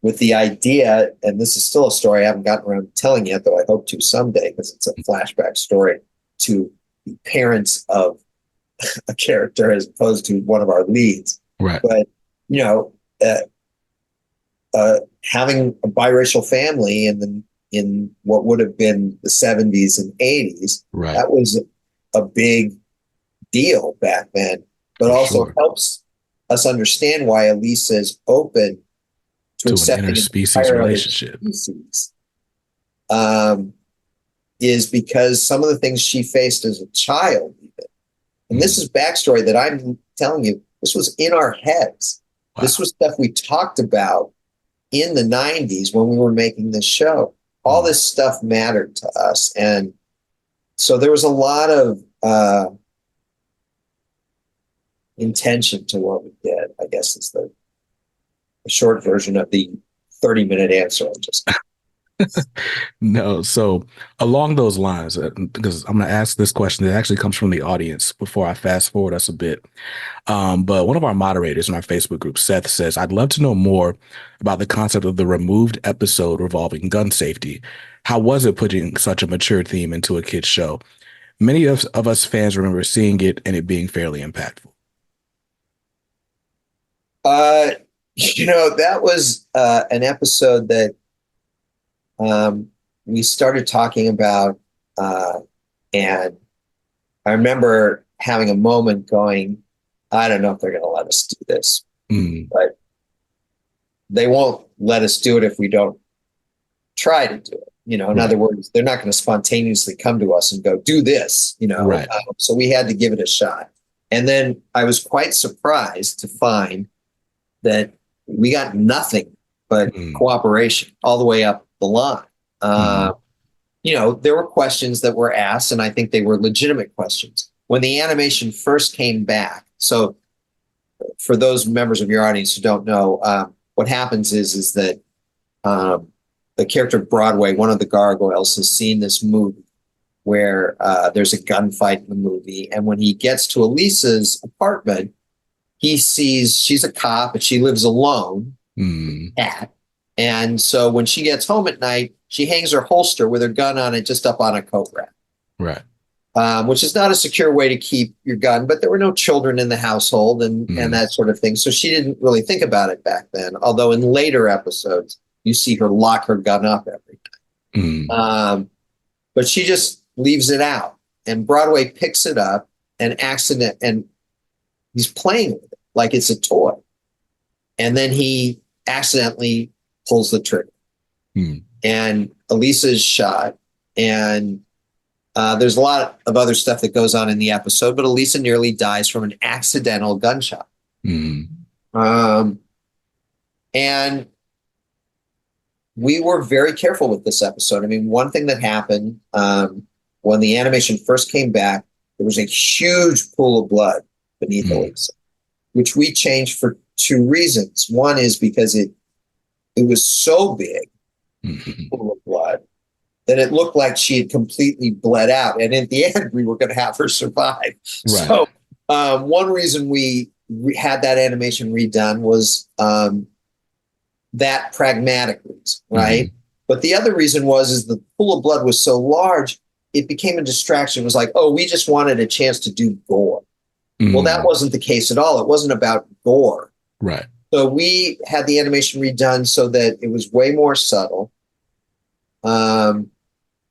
Speaker 3: with the idea, and this is still a story I haven't gotten around to telling yet, though I hope to someday, because it's a flashback story to the parents of a character as opposed to one of our leads.
Speaker 1: Right.
Speaker 3: But having a biracial family in what would have been the 70s and 80s,
Speaker 1: right,
Speaker 3: that was a big deal back then, but also helps us understand why Elisa is open to accepting
Speaker 1: an interspecies relationship.
Speaker 3: Is because some of the things she faced as a child, even. And this is backstory that I'm telling you, this was in our heads. Wow. This was stuff we talked about in the 90s when we were making this show. All this stuff mattered to us. And so there was a lot of intention to what we did, I guess is the short version of the 30-minute answer I just
Speaker 1: No. So along those lines, because I'm going to ask this question that actually comes from the audience before I fast forward us a bit. But one of our moderators in our Facebook group, Seth, says, I'd love to know more about the concept of the removed episode revolving gun safety. How was it putting such a mature theme into a kid's show? Many of us fans remember seeing it and it being fairly impactful.
Speaker 3: That was an episode that we started talking about, and I remember having a moment going, I don't know if they're going to let us do this, but they won't let us do it if we don't try to do it. In other words, they're not going to spontaneously come to us and go, do this,
Speaker 1: Right.
Speaker 3: So we had to give it a shot. And then I was quite surprised to find that we got nothing but cooperation all the way up the line. There were questions that were asked, and I think they were legitimate questions. When the animation first came back, so for those members of your audience who don't know, what happens is that the character Broadway, one of the Gargoyles, has seen this movie where there's a gunfight in the movie. And when he gets to Elisa's apartment, he sees she's a cop and she lives alone. And so when she gets home at night, she hangs her holster with her gun on it just up on a coat rack.
Speaker 1: Right.
Speaker 3: which is not a secure way to keep your gun, but there were no children in the household and that sort of thing. So she didn't really think about it back then. Although in later episodes, you see her lock her gun up every time. But she just leaves it out, and Broadway picks it up and and he's playing with it like it's a toy. And then he accidentally pulls the trigger, and Elisa is shot. And there's a lot of other stuff that goes on in the episode, but Elisa nearly dies from an accidental gunshot. And we were very careful with this episode. I mean, one thing that happened when the animation first came back, there was a huge pool of blood beneath Elisa, which we changed for two reasons. One is because it was so big, pool of blood, that it looked like she had completely bled out. And in the end, we were going to have her survive. Right. So one reason we had that animation redone was that pragmatic reason, right? But the other reason is the pool of blood was so large, it became a distraction. It was like, oh, we just wanted a chance to do gore. Well, that wasn't the case at all. It wasn't about gore.
Speaker 1: Right.
Speaker 3: So we had the animation redone so that it was way more subtle. And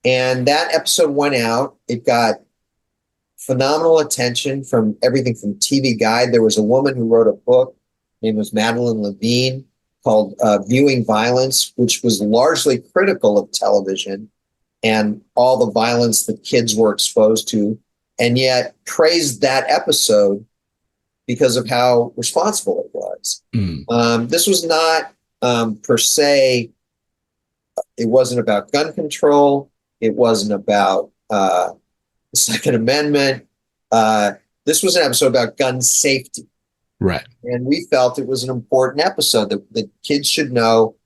Speaker 3: that episode went out. It got phenomenal attention from everything from TV Guide. There was a woman who wrote a book. Her name was Madeline Levine, called Viewing Violence, which was largely critical of television and all the violence that kids were exposed to, and yet praised that episode because of how responsible it was. This was not per se, it wasn't about gun control. It wasn't about the Second Amendment. This was an episode about gun safety.
Speaker 1: Right.
Speaker 3: And we felt it was an important episode that kids should know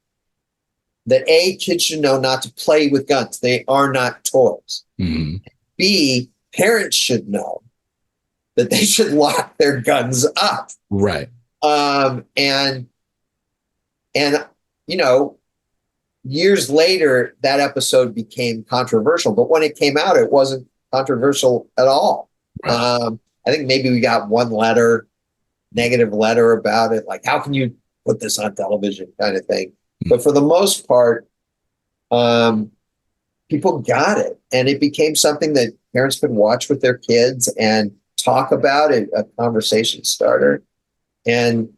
Speaker 3: that kids should know not to play with guns. They are not toys. B, parents should know that they should lock their guns up.
Speaker 1: Right.
Speaker 3: And you know, years later, that episode became controversial, but when it came out, it wasn't controversial at all. Right. I think maybe we got one negative letter about it, like, how can you put this on television, kind of thing. But for the most part, people got it, and it became something that parents could watch with their kids and talk about it, a conversation starter. And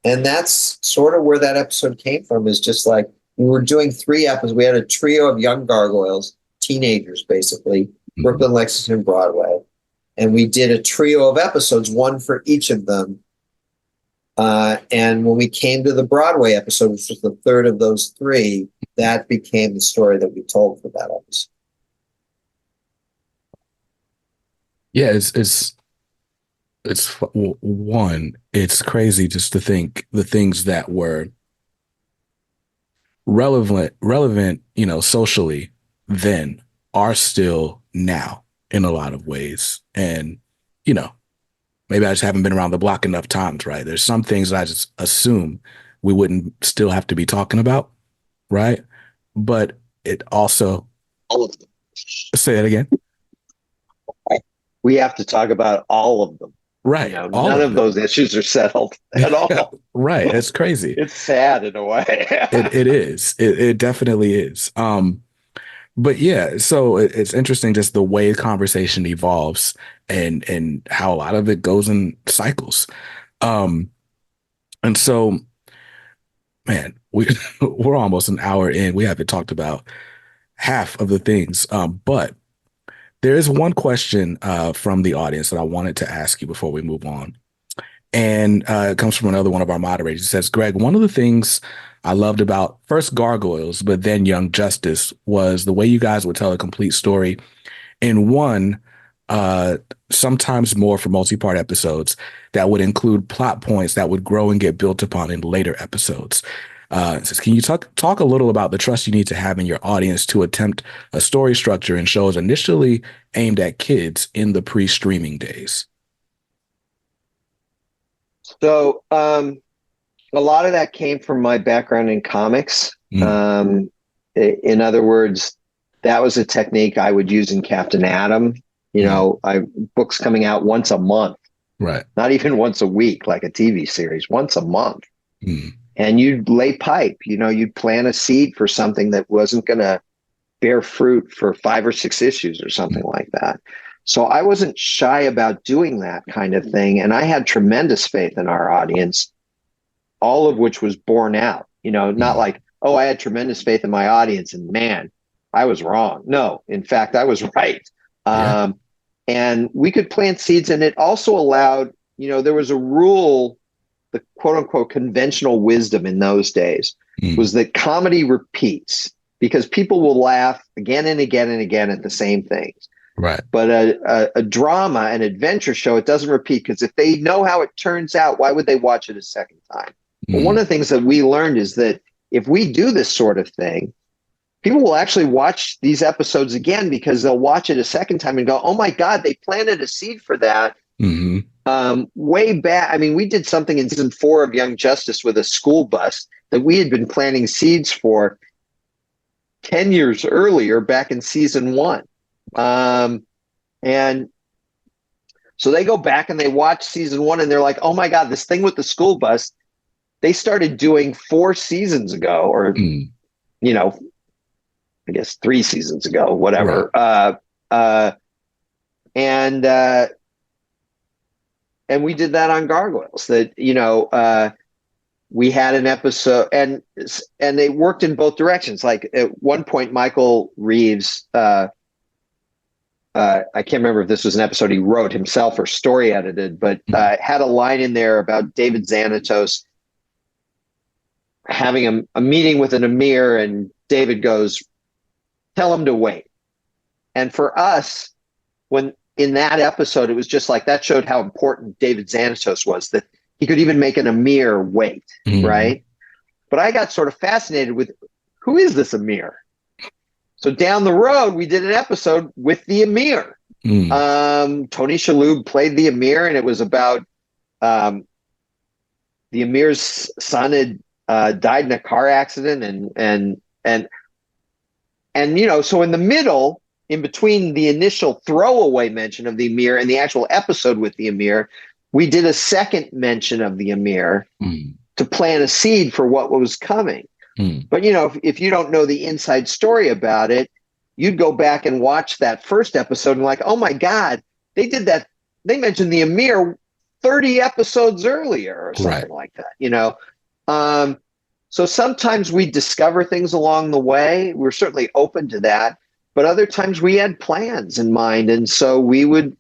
Speaker 3: that's sort of where that episode came from, is just like, we were doing 3 episodes. We had a trio of young gargoyles, teenagers, basically, Brooklyn, Lexington, Broadway. And we did a trio of episodes, one for each of them. And when we came to the Broadway episode, which was the third of those 3, that became the story that we told for that episode.
Speaker 1: Yeah, it's crazy just to think the things that were relevant, you know, socially then are still now in a lot of ways. And, you know, maybe I just haven't been around the block enough times, right? There's some things that I just assume we wouldn't still have to be talking about, right? But it also...
Speaker 2: All of them.
Speaker 1: Say it again.
Speaker 2: We have to talk about all of them.
Speaker 1: Right.
Speaker 2: You know, none of those issues are settled at all.
Speaker 1: Right. It's crazy.
Speaker 2: It's sad in a way.
Speaker 1: It is. It definitely is. But yeah, so it's interesting just the way conversation evolves and how a lot of it goes in cycles. And so, man, we're almost an hour in. We haven't talked about half of the things. But there is one question from the audience that I wanted to ask you before we move on. And it comes from another one of our moderators. It says, Greg, one of the things I loved about first Gargoyles, but then Young Justice, was the way you guys would tell a complete story in one, sometimes more for multi-part episodes, that would include plot points that would grow and get built upon in later episodes. It says, can you talk a little about the trust you need to have in your audience to attempt a story structure in shows initially aimed at kids in the pre-streaming days?
Speaker 2: So a lot of that came from my background in comics. In other words, that was a technique I would use in Captain Adam. Books coming out once a month,
Speaker 1: Right.
Speaker 2: not even once a week, like a TV series, once a month.
Speaker 1: Mm.
Speaker 2: And you'd lay pipe, you'd plant a seed for something that wasn't going to bear fruit for 5 or 6 issues or something like that. So I wasn't shy about doing that kind of thing. And I had tremendous faith in our audience, all of which was borne out, not like, oh, I had tremendous faith in my audience and man, I was wrong. No, in fact, I was right.
Speaker 1: Yeah.
Speaker 2: And we could plant seeds, and it also allowed, there was a rule, the quote unquote conventional wisdom in those days was that comedy repeats because people will laugh again and again and again at the same things.
Speaker 1: Right.
Speaker 2: But a drama, an adventure show, it doesn't repeat because if they know how it turns out, why would they watch it a second time? Well, one of the things that we learned is that if we do this sort of thing, people will actually watch these episodes again because they'll watch it a second time and go, oh my God, they planted a seed for that way back. I mean, we did something in season 4 of Young Justice with a school bus that we had been planting seeds for 10 years earlier back in season 1. And so they go back and they watch season 1 and they're like, oh my God, this thing with the school bus, they started doing 4 seasons ago, or, I guess 3 seasons ago, whatever. Right. And we did that on Gargoyles, that, we had an episode and they worked in both directions. Like at one point, Michael Reeves, I can't remember if this was an episode he wrote himself or story edited, but had a line in there about David Xanatos having a meeting with an emir, and David goes, tell him to wait. And for us, when in that episode, it was just like that showed how important David Xanatos was, that he could even make an emir wait, right? But I got sort of fascinated with, who is this emir? So down the road, we did an episode with the emir. Tony Shalhoub played the emir, and it was about the emir's son had died in a car accident, and so in the middle, in between the initial throwaway mention of the emir and the actual episode with the emir, we did a second mention of the emir to plant a seed for what was coming. But, if you don't know the inside story about it, you'd go back and watch that first episode and like, oh my God, they did that. They mentioned the emir 30 episodes earlier or something like that, So sometimes we discover things along the way. We're certainly open to that. But other times we had plans in mind. And so we would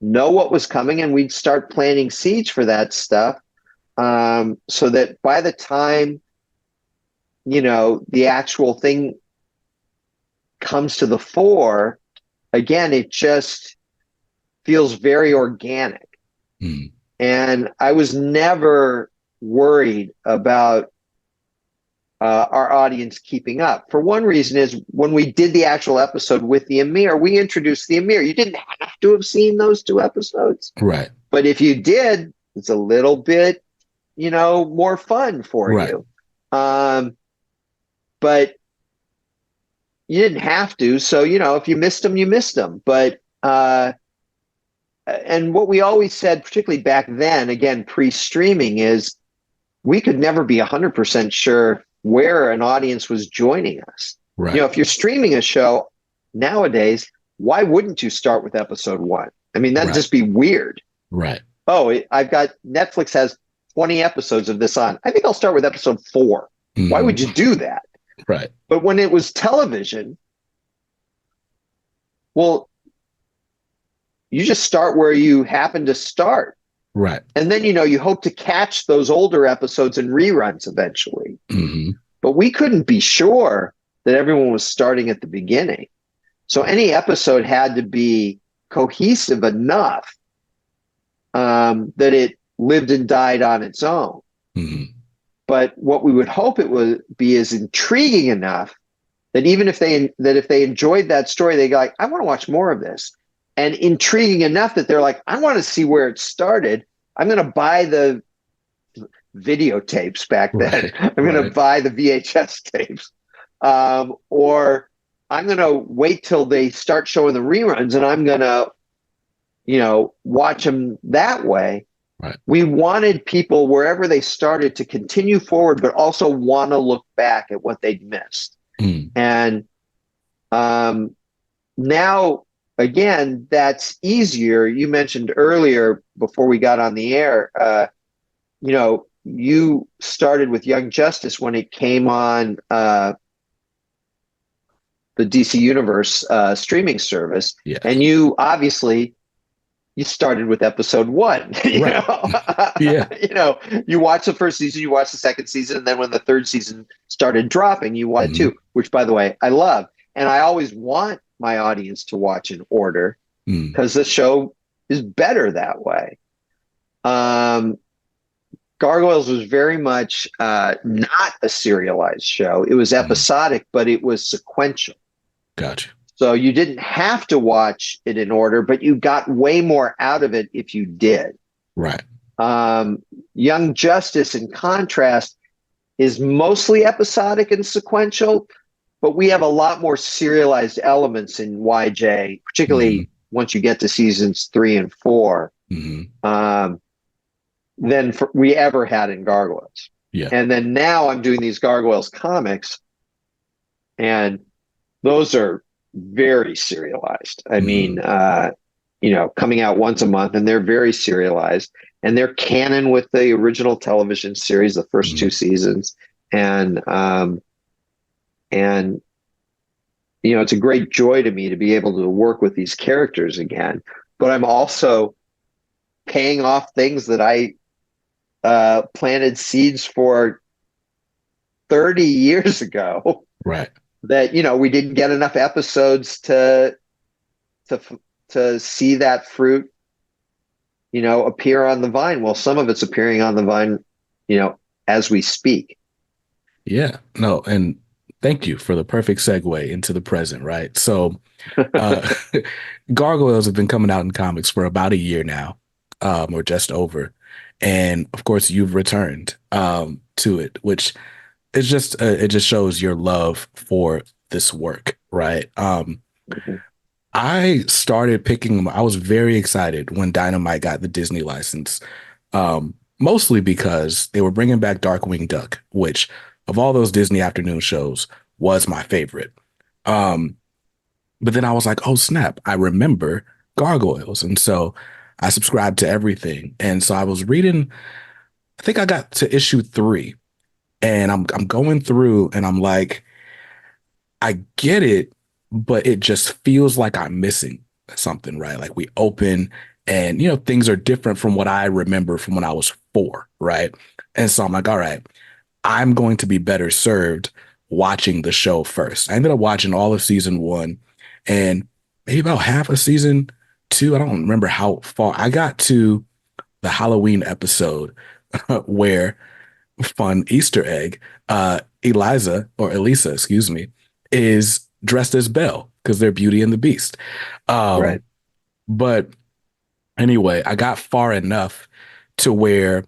Speaker 2: know what was coming and we'd start planting seeds for that stuff, so that by the time, the actual thing comes to the fore, again, it just feels very organic. And I was never worried about our audience keeping up. For one reason is when we did the actual episode with the emir, we introduced the emir. You didn't have to have seen those 2 episodes.
Speaker 1: Right.
Speaker 2: But if you did, it's a little bit, more fun for you. But you didn't have to. So, if you missed them, you missed them. But, and what we always said, particularly back then, again, pre-streaming, is we could never be 100% sure where an audience was joining us.
Speaker 1: Right.
Speaker 2: If you're streaming a show nowadays, why wouldn't you start with episode 1? I mean, that'd just be weird.
Speaker 1: Right.
Speaker 2: Oh, I've got Netflix has 20 episodes of this on. I think I'll start with episode 4. Why would you do that?
Speaker 1: Right.
Speaker 2: But when it was television, well, you just start where you happen to start.
Speaker 1: Right.
Speaker 2: And then, you hope to catch those older episodes in reruns eventually. But we couldn't be sure that everyone was starting at the beginning. So any episode had to be cohesive enough that it lived and died on its own. But what we would hope it would be is intriguing enough that even if they enjoyed that story, they go like, I want to watch more of this. And intriguing enough that they're like, I want to see where it started. I'm going to buy the videotapes back then. I'm going to buy the VHS tapes. Or I'm going to wait till they start showing the reruns and I'm going to, watch them that way.
Speaker 1: Right.
Speaker 2: We wanted people wherever they started to continue forward, but also want to look back at what they'd missed.
Speaker 1: Mm.
Speaker 2: And now, again, that's easier. You mentioned earlier before we got on the air, you started with Young Justice when it came on the DC Universe streaming service.
Speaker 1: Yes.
Speaker 2: And you obviously you started with episode 1.
Speaker 1: Yeah.
Speaker 2: You watch the first season, you watch the second season, and then when the third season started dropping, you watched too, which by the way, I love. And I always want my audience to watch in order because the show is better that way. Gargoyles was very much not a serialized show. It was episodic, but it was sequential.
Speaker 1: Gotcha.
Speaker 2: So you didn't have to watch it in order, but you got way more out of it if you did.
Speaker 1: Right.
Speaker 2: Young Justice, in contrast, is mostly episodic and sequential, but we have a lot more serialized elements in YJ, particularly once you get to seasons 3 and 4, than we ever had in Gargoyles.
Speaker 1: Yeah.
Speaker 2: And then now I'm doing these Gargoyles comics, and those are very serialized. I mean, coming out once a month, and they're very serialized, and they're canon with the original television series, the first 2 seasons. And it's a great joy to me to be able to work with these characters again, but I'm also paying off things that I planted seeds for 30 years ago.
Speaker 1: Right.
Speaker 2: That, we didn't get enough episodes to see that fruit, appear on the vine. Well, some of it's appearing on the vine, as we speak.
Speaker 1: Yeah, no. And thank you for the perfect segue into the present. Right. So, Gargoyles have been coming out in comics for about a year now, or just over. And of course you've returned, to it, which it's just it just shows your love for this work, right? I started picking them. I was very excited when Dynamite got the Disney license, mostly because they were bringing back Darkwing Duck, which of all those Disney afternoon shows was my favorite. But then I was like, oh snap, I remember Gargoyles, and so I subscribed to everything. And so I was reading. I think I got to issue 3. And I'm going through and I'm like, I get it, but it just feels like I'm missing something, right? Like we open and, things are different from what I remember from when I was 4, right? And so I'm like, all right, I'm going to be better served watching the show first. I ended up watching all of season 1 and maybe about half of season 2. I don't remember how far. I got to the Halloween episode where, fun Easter egg, Elisa, excuse me, is dressed as Belle because they're Beauty and the Beast.
Speaker 2: Right.
Speaker 1: But anyway, I got far enough to where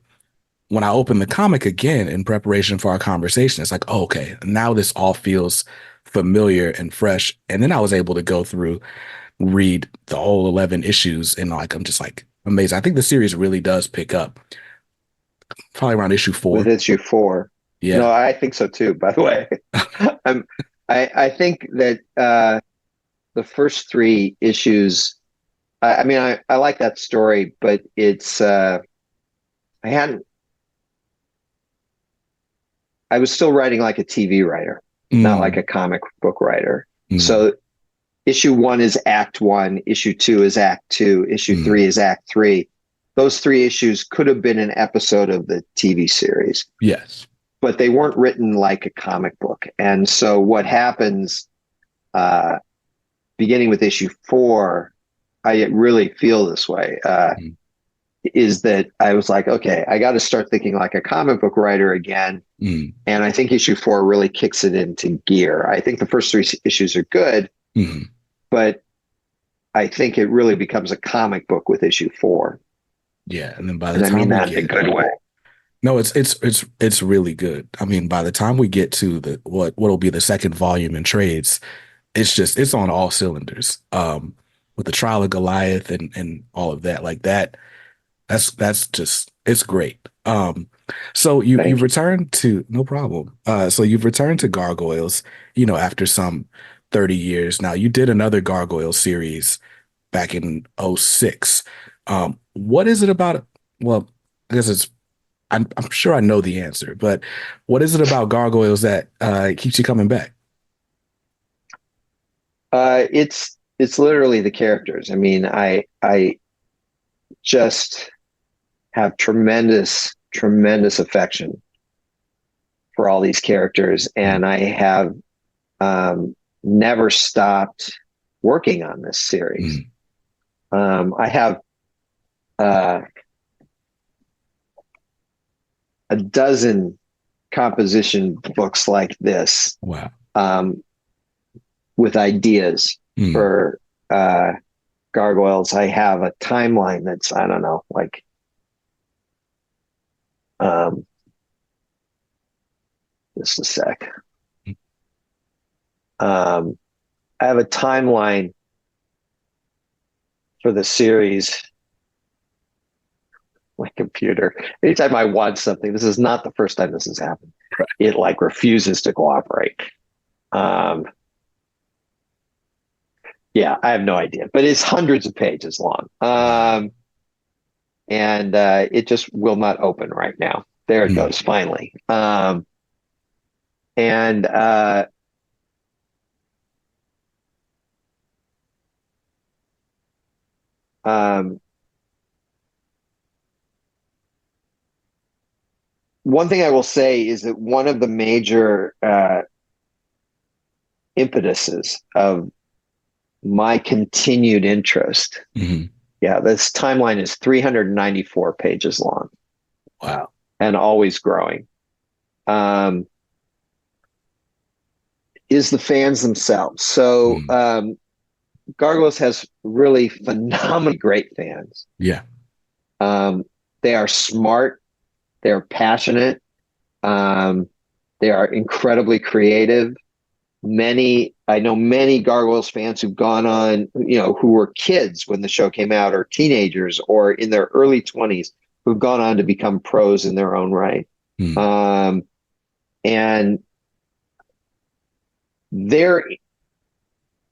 Speaker 1: when I opened the comic again in preparation for our conversation, it's like, oh, okay, now this all feels familiar and fresh. And then I was able to go through, read the whole 11 issues, and I'm just like amazed. I think the series really does pick up probably around issue 4.
Speaker 2: With issue 4.
Speaker 1: Yeah.
Speaker 2: No, I think so too, by the way. I think that the first 3 issues, I like that story, but it's I was still writing like a TV writer, not like a comic book writer. So issue 1 is act 1, issue 2 is act 2, issue 3 is act 3. Those 3 issues could have been an episode of the TV series.
Speaker 1: Yes.
Speaker 2: But they weren't written like a comic book. And so what happens, beginning with issue 4, I really feel this way, is that I was like, okay, I got to start thinking like a comic book writer again. And I think issue 4 really kicks it into gear. I think the first 3 issues are good, but I think it really becomes a comic book with issue 4.
Speaker 1: Yeah, and then by the time
Speaker 2: I mean that in a good way.
Speaker 1: No, it's really good. I mean, by the time we get to what'll be the second volume in trades, it's on all cylinders. With the trial of Goliath and all of that, like that, that's just it's great. So you've
Speaker 2: Thank you.
Speaker 1: returned to no problem. So you've returned to Gargoyles, after some 30 years. Now you did another Gargoyle series back in '06. What is it about? Well, I guess I'm sure I know the answer, but what is it about Gargoyles that keeps you coming back?
Speaker 2: It's literally the characters. I mean, I just have tremendous affection for all these characters,
Speaker 1: Mm,
Speaker 2: and I have never stopped working on this series.
Speaker 1: mm,
Speaker 2: I have uh, a dozen composition books like this,
Speaker 1: wow.
Speaker 2: um, with ideas
Speaker 1: Mm,
Speaker 2: for Gargoyles. I have a timeline that's, I don't know, like um, just a sec. Um, I have a timeline for the series. My computer. Anytime I want something, this is not the first time this has happened.
Speaker 1: right.
Speaker 2: It like refuses to cooperate. Um, yeah, I have no idea, but it's hundreds of pages long.
Speaker 1: Wow.
Speaker 2: And it just will not open right now. There it
Speaker 1: Mm,
Speaker 2: goes, finally. And um, one thing I will say is that one of the major impetuses of my continued interest,
Speaker 1: mhm.
Speaker 2: yeah, this timeline is 394 pages long
Speaker 1: Wow.
Speaker 2: and always growing, um, is the fans themselves. So
Speaker 1: Mm,
Speaker 2: Gargoyles has really phenomenally great fans.
Speaker 1: yeah.
Speaker 2: Um, they are smart, they're passionate, um, they are incredibly creative. I know many Gargoyles fans who've gone on, who were kids when the show came out, or teenagers, or in their early 20s, who've gone on to become pros in their own right.
Speaker 1: Mm,
Speaker 2: Um, and their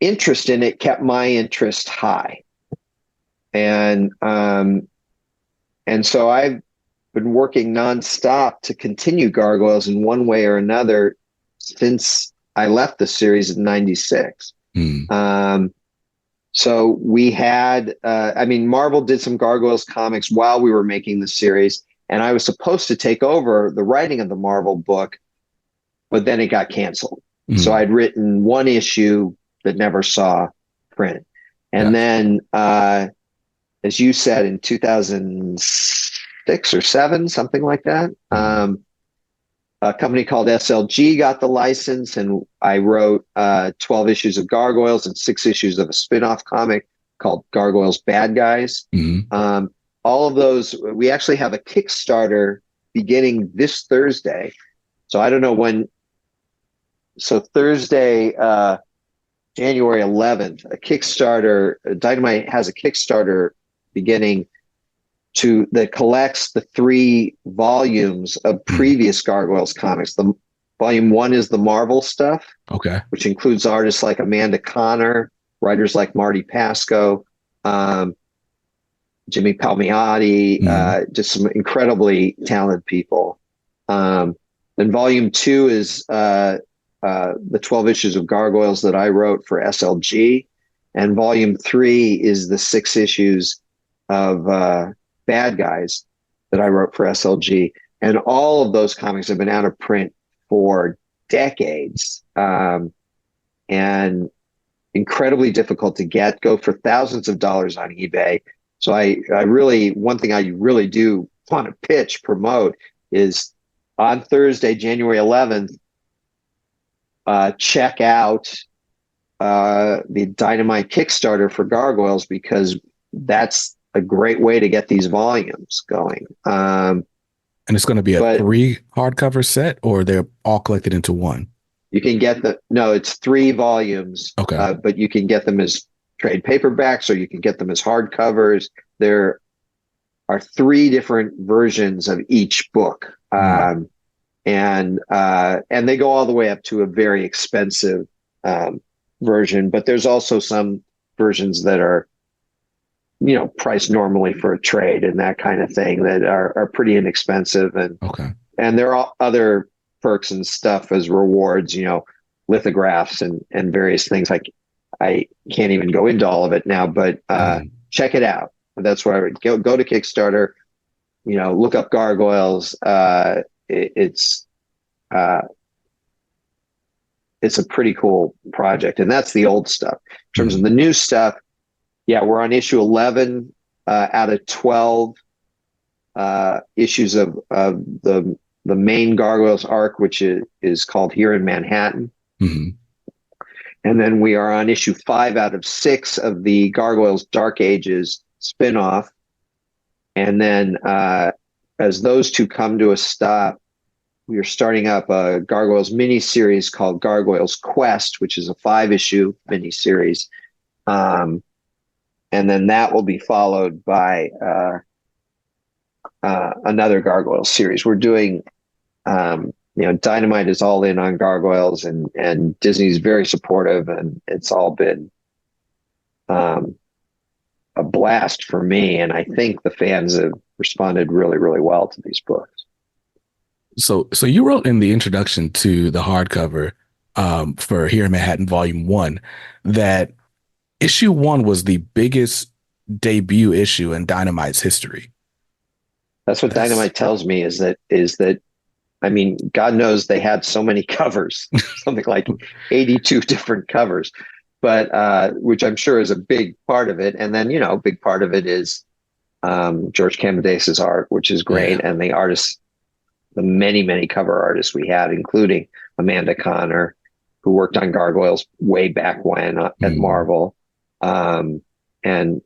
Speaker 2: interest in it kept my interest high. And so I've been working nonstop to continue Gargoyles in one way or another since I left the series in '96.
Speaker 1: mm,
Speaker 2: So we had, Marvel did some Gargoyles comics while we were making the series, and I was supposed to take over the writing of the Marvel book, but then it got canceled. So
Speaker 1: mm.
Speaker 2: I'd written one issue that never saw print. And
Speaker 1: Gotcha.
Speaker 2: then, as you said, in 2006 or seven, something like that,
Speaker 1: Mm,
Speaker 2: a company called SLG got the license, and I wrote 12 issues of Gargoyles and 6 issues of a spin-off comic called Gargoyles Bad Guys.
Speaker 1: mm,
Speaker 2: All of those, we actually have a Kickstarter beginning this Thursday. So I don't know when. So Thursday, January 11th, a Kickstarter, Dynamite has a Kickstarter beginning that collects the 3 volumes of
Speaker 1: mm.
Speaker 2: previous Gargoyles comics. The volume 1 is the Marvel stuff,
Speaker 1: Okay.
Speaker 2: which includes artists like Amanda Connor, writers like Marty Pasco, Jimmy Palmiotti,
Speaker 1: Mm,
Speaker 2: just some incredibly talented people. Then volume 2 is the 12 issues of Gargoyles that I wrote for SLG. And volume 3 is the 6 issues of Bad Guys that I wrote for SLG. And all of those comics have been out of print for decades, and incredibly difficult to get, go for thousands of dollars on eBay. So one thing I really do want to promote is on Thursday, January 11th, check out the Dynamite Kickstarter for Gargoyles, because that's a great way to get these volumes going.
Speaker 1: and it's going to be a
Speaker 2: But
Speaker 1: 3 hardcover set, or they're all collected into one?
Speaker 2: You can get it's 3 volumes,
Speaker 1: Okay.
Speaker 2: but you can get them as trade paperbacks or you can get them as hardcovers. There are 3 different versions of each book. And they go all the way up to a very expensive version, but there's also some versions that are, priced normally for a trade and that kind of thing that are pretty inexpensive. And there are other perks and stuff as rewards, lithographs and various things. Like I can't even go into all of it now, but check it out. That's where I would go to Kickstarter, look up Gargoyles. It's a pretty cool project, and that's the old stuff. In terms of the new stuff, we're on issue 11 out of 12 issues of the main Gargoyles arc, which is called Here in Manhattan. And then we are on issue 5 out of 6 of the Gargoyles Dark Ages spinoff. And then as those 2 come to a stop, we are starting up a Gargoyles miniseries called Gargoyles Quest, which is a 5-issue miniseries. And then that will be followed by another Gargoyles series. We're doing, Dynamite is all in on Gargoyles, and Disney's very supportive, and it's all been a blast for me. And I think the fans have responded really, really well to these books.
Speaker 1: So you wrote in the introduction to the hardcover for Here in Manhattan Volume 1 that issue 1 was the biggest debut issue in Dynamite's history.
Speaker 2: That's what Dynamite tells me is that, I mean, God knows they had so many covers, something like 82 different covers, but which I'm sure is a big part of it. And then, a big part of it is George Camedes's art, which is great. And the artists, the many, many cover artists we had, including Amanda Connor, who worked on Gargoyles way back when at Marvel, and David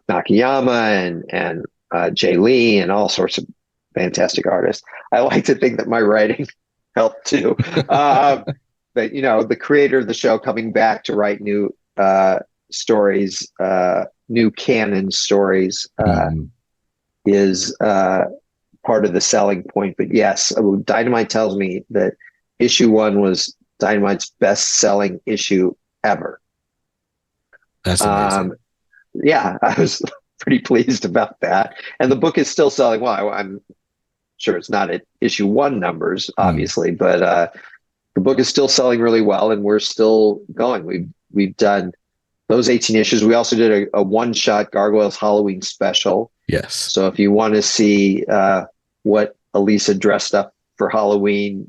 Speaker 2: Nakayama and Jay Lee and all sorts of fantastic artists. I like to think that my writing helped too. But, the creator of the show coming back to write new stories, new canon stories is part of the selling point. But yes, Dynamite tells me that issue 1 was Dynamite's best-selling issue ever.
Speaker 1: That's amazing.
Speaker 2: I was pretty pleased about that. And the book is still selling well. I'm sure it's not at issue 1 numbers, obviously, but the book is still selling really well, and we're still going. We've done those 18 issues. We also did a one-shot Gargoyles Halloween special.
Speaker 1: Yes.
Speaker 2: So if you want to see what Elisa dressed up for Halloween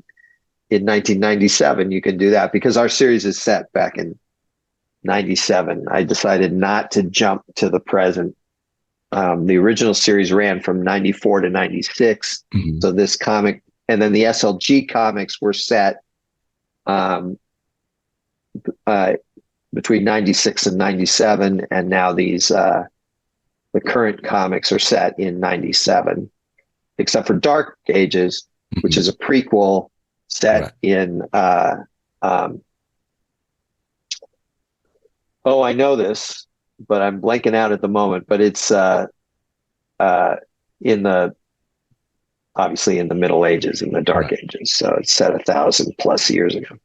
Speaker 2: in 1997, you can do that, because our series is set back in 97. I decided not to jump to the present. The original series ran from 94 to 96. So this comic, and then the SLG comics were set between 96 and 97. And now the current comics are set in 97, except for Dark Ages, which is a prequel set in, I know this, but I'm blanking out at the moment, but it's obviously in the Middle Ages, in the Dark Ages. So it's set 1,000+ years ago.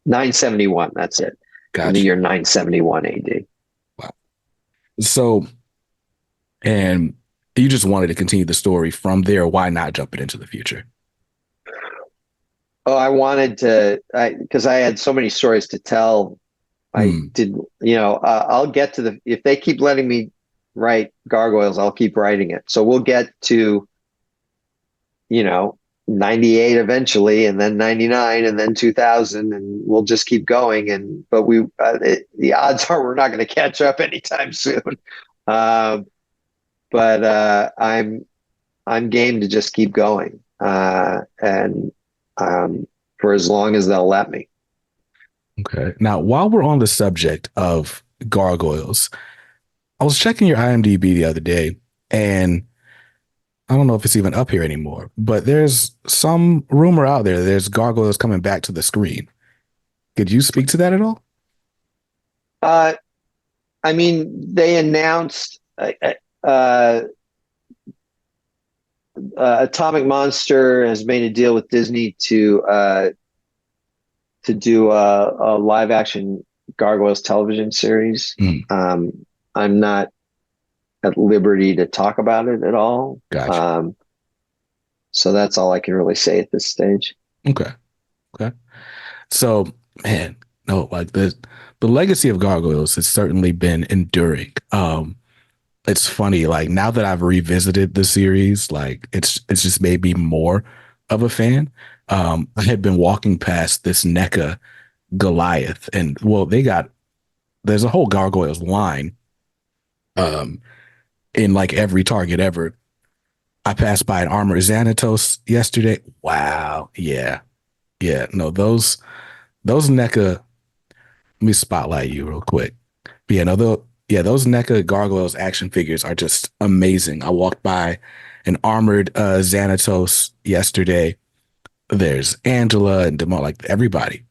Speaker 2: 971, that's it.
Speaker 1: Gotcha.
Speaker 2: In the year 971 AD.
Speaker 1: Wow. So, and you just wanted to continue the story from there. Why not jump it into the future?
Speaker 2: Oh, I wanted to, because I had so many stories to tell. I did, I'll get to if they keep letting me write Gargoyles, I'll keep writing it. So we'll get to, 98 eventually, and then 99, and then 2000, and we'll just keep going. But the odds are we're not going to catch up anytime soon. But I'm game to just keep going, and for as long as they'll let me.
Speaker 1: Okay. Now, while we're on the subject of Gargoyles, I was checking your IMDb the other day, and I don't know if it's even up here anymore, but there's some rumor out there. There's Gargoyles coming back to the screen. Could you speak to that at all?
Speaker 2: Uh, I mean, they announced uh, Atomic Monster has made a deal with Disney to do a live action Gargoyles television series.
Speaker 1: Mm,
Speaker 2: I'm not at liberty to talk about it at all.
Speaker 1: gotcha.
Speaker 2: So that's all I can really say at this stage.
Speaker 1: Okay. Okay. So, man, no, like the legacy of Gargoyles has certainly been enduring. It's funny, like now that I've revisited the series, like it's just made me more of a fan. I had been walking past this NECA Goliath, and well, there's a whole Gargoyles line um in like every Target ever. I passed by an armored Xanatos yesterday. Wow. Yeah. Yeah. No, those NECA, let me spotlight you real quick. But yeah, no, those NECA Gargoyles action figures are just amazing. I walked by an armored Xanatos yesterday. There's Angela and Demo, like everybody.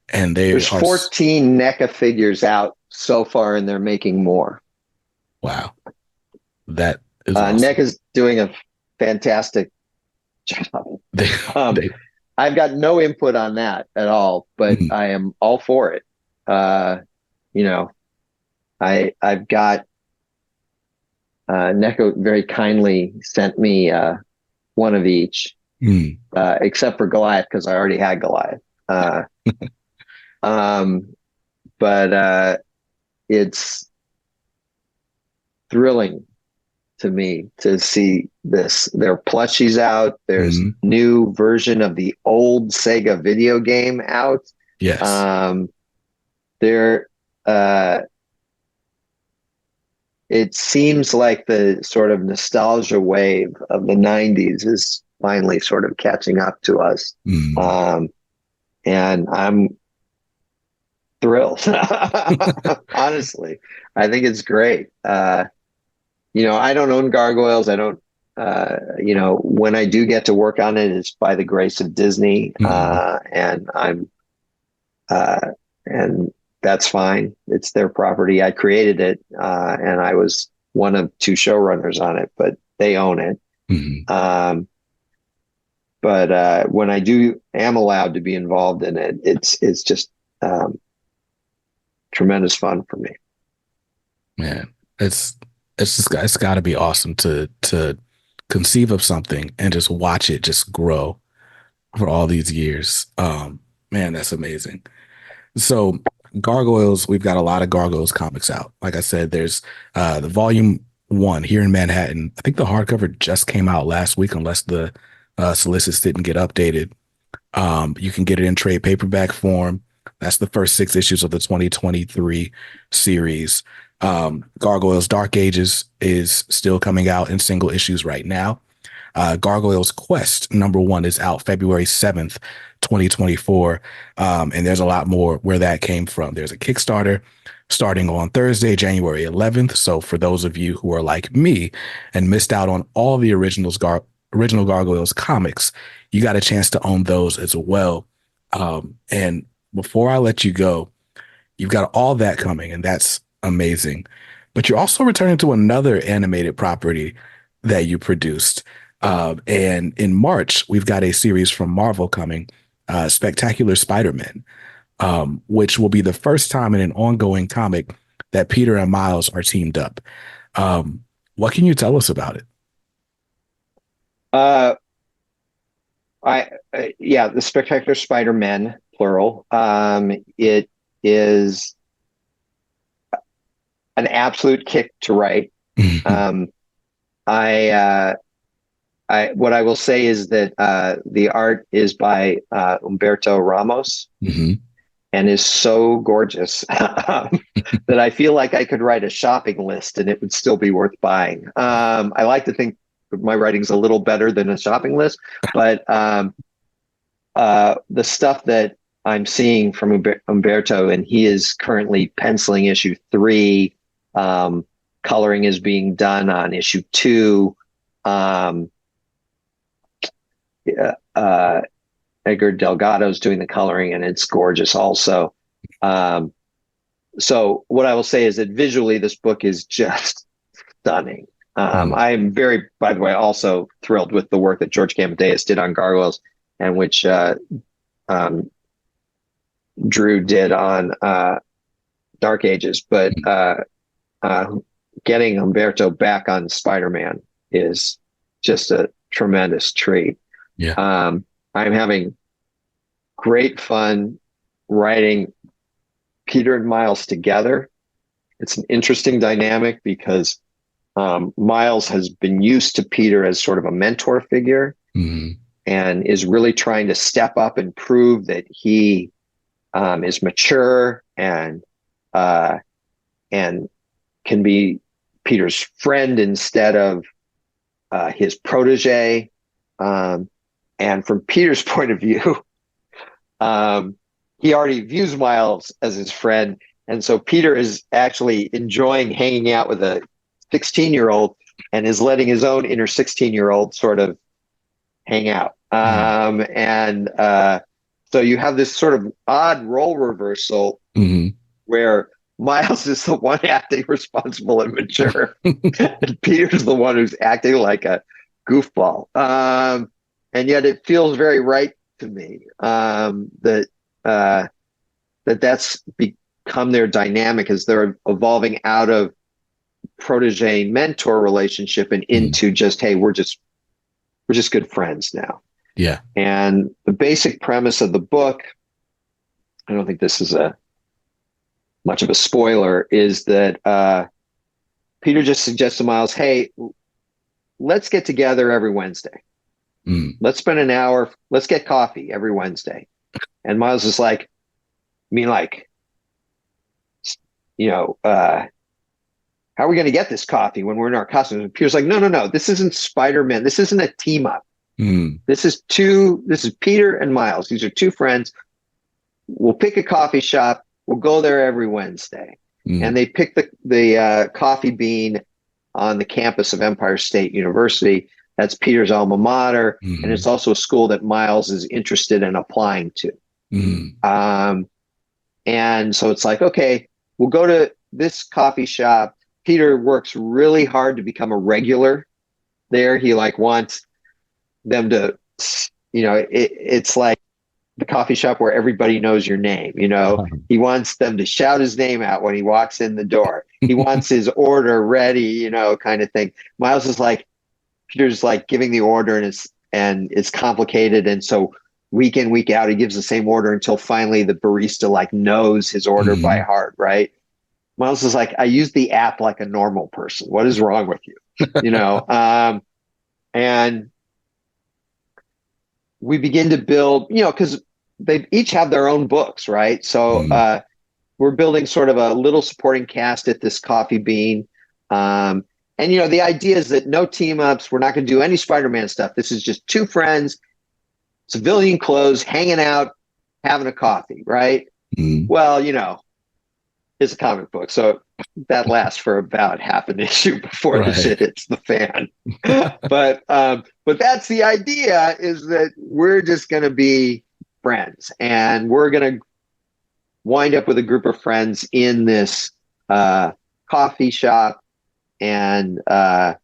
Speaker 1: And they
Speaker 2: There's
Speaker 1: are,
Speaker 2: 14 NECA figures out so far, and they're making more.
Speaker 1: wow, that is awesome.
Speaker 2: NECA's doing a fantastic job.
Speaker 1: They,
Speaker 2: Um,
Speaker 1: they,
Speaker 2: I've got no input on that at all, but
Speaker 1: mm,
Speaker 2: I am all for it. You know, I've got NECA very kindly sent me one of each,
Speaker 1: mm,
Speaker 2: except for Goliath because I already had Goliath. Um, but it's thrilling to me to see this. There are plushies out. There's
Speaker 1: mm,
Speaker 2: new version of the old Sega video game out.
Speaker 1: yes.
Speaker 2: There, it seems like the sort of nostalgia wave of the 90s is finally sort of catching up to us.
Speaker 1: Mm.
Speaker 2: Um, and I'm thrilled. Honestly, I think it's great. I don't own Gargoyles. I don't, when I do get to work on it, it's by the grace of Disney.
Speaker 1: Mm.
Speaker 2: Uh, and that's fine. It's their property. I created it, and I was one of two showrunners on it, but they own it.
Speaker 1: Mm.
Speaker 2: But when I am allowed to be involved in it, it's just tremendous fun for me.
Speaker 1: Man, it's got to be awesome to conceive of something and just watch it just grow for all these years. Man, that's amazing. So Gargoyles, we've got a lot of Gargoyles comics out. Like I said, there's the volume 1 here in Manhattan. I think the hardcover just came out last week, unless the solicits didn't get updated. You can get it in trade paperback form. That's the first 6 issues of the 2023 series. Gargoyles Dark Ages is still coming out in single issues right now. Gargoyles Quest #1 is out February 7th, 2024. And there's a lot more where that came from. There's a Kickstarter starting on Thursday, January 11th. So for those of you who are like me and missed out on all the original Gargoyles comics, you got a chance to own those as well. And before I let you go, you've got all that coming, and that's amazing. But you're also returning to another animated property that you produced. And in March, we've got a series from Marvel coming, Spectacular Spider-Man, which will be the first time in an ongoing comic that Peter and Miles are teamed up. What can you tell us about it?
Speaker 2: Uh, yeah, the Spectacular Spider-Men, plural. It is an absolute kick to write. Um, what I will say is that the art is by Humberto Ramos,
Speaker 1: Mm-hmm.
Speaker 2: and is so gorgeous that I feel like I could write a shopping list and it would still be worth buying. I like to think my writing's a little better than a shopping list, but the stuff that I'm seeing from Umberto, and he is currently penciling issue 3. Coloring is being done on issue 2. Edgar Delgado's doing the coloring, and it's gorgeous also. So what I will say is that visually, this book is just stunning. I am very, by the way, also thrilled with the work that George Camadeus did on Gargoyles, and which Drew did on Dark Ages. But getting Humberto back on Spider-Man is just a tremendous treat.
Speaker 1: Yeah.
Speaker 2: I'm having great fun writing Peter and Miles together. It's an interesting dynamic because Miles has been used to Peter as sort of a mentor figure, and is really trying to step up and prove that he is mature and can be Peter's friend instead of his protege. And from Peter's point of view, he already views Miles as his friend. And so Peter is actually enjoying hanging out with a 16-year-old and is letting his own inner 16-year-old sort of hang out. So you have this sort of odd role reversal where Miles is the one acting responsible and mature, and Peter's the one who's acting like a goofball. And yet it feels very right to me that's become their dynamic as they're evolving out of protege mentor relationship and into just, hey, we're just good friends now.
Speaker 1: Yeah.
Speaker 2: And the basic premise of the book, I don't think this is much of a spoiler, is that Peter just suggests to Miles, hey, let's get together every Wednesday. Let's spend an hour. Let's get coffee every Wednesday. And Miles is like, I mean, like, how are we going to get this coffee when we're in our costumes? And Peter's like, no. This isn't Spider-Man. This isn't a team up. This is Peter and Miles. These are two friends. We'll pick a coffee shop. We'll go there every Wednesday. And they pick the coffee bean on the campus of Empire State University. That's Peter's alma mater. And it's also a school that Miles is interested in applying to. And so it's like, okay, we'll go to this coffee shop. Peter works really hard to become a regular there. He wants them to, it's like the coffee shop where everybody knows your name. He wants them to shout his name out when he walks in the door. He wants his order ready, kind of thing. Miles is like, Peter's like giving the order and it's complicated. And so week in, week out, he gives the same order until finally the barista knows his order by heart. Right. Miles is like, I use the app like a normal person. What is wrong with you? And we begin to build, because they each have their own books. Right. So we're building sort of a little supporting cast at this Coffee Bean. And, the idea is that no team ups. We're not going to do any Spider-Man stuff. This is just two friends, civilian clothes, hanging out, having a coffee, right? Well, it's a comic book. So that lasts for about half an issue before the shit hits the fan. But that's the idea, is that we're just going to be friends. And we're going to wind up with a group of friends in this coffee shop. And, so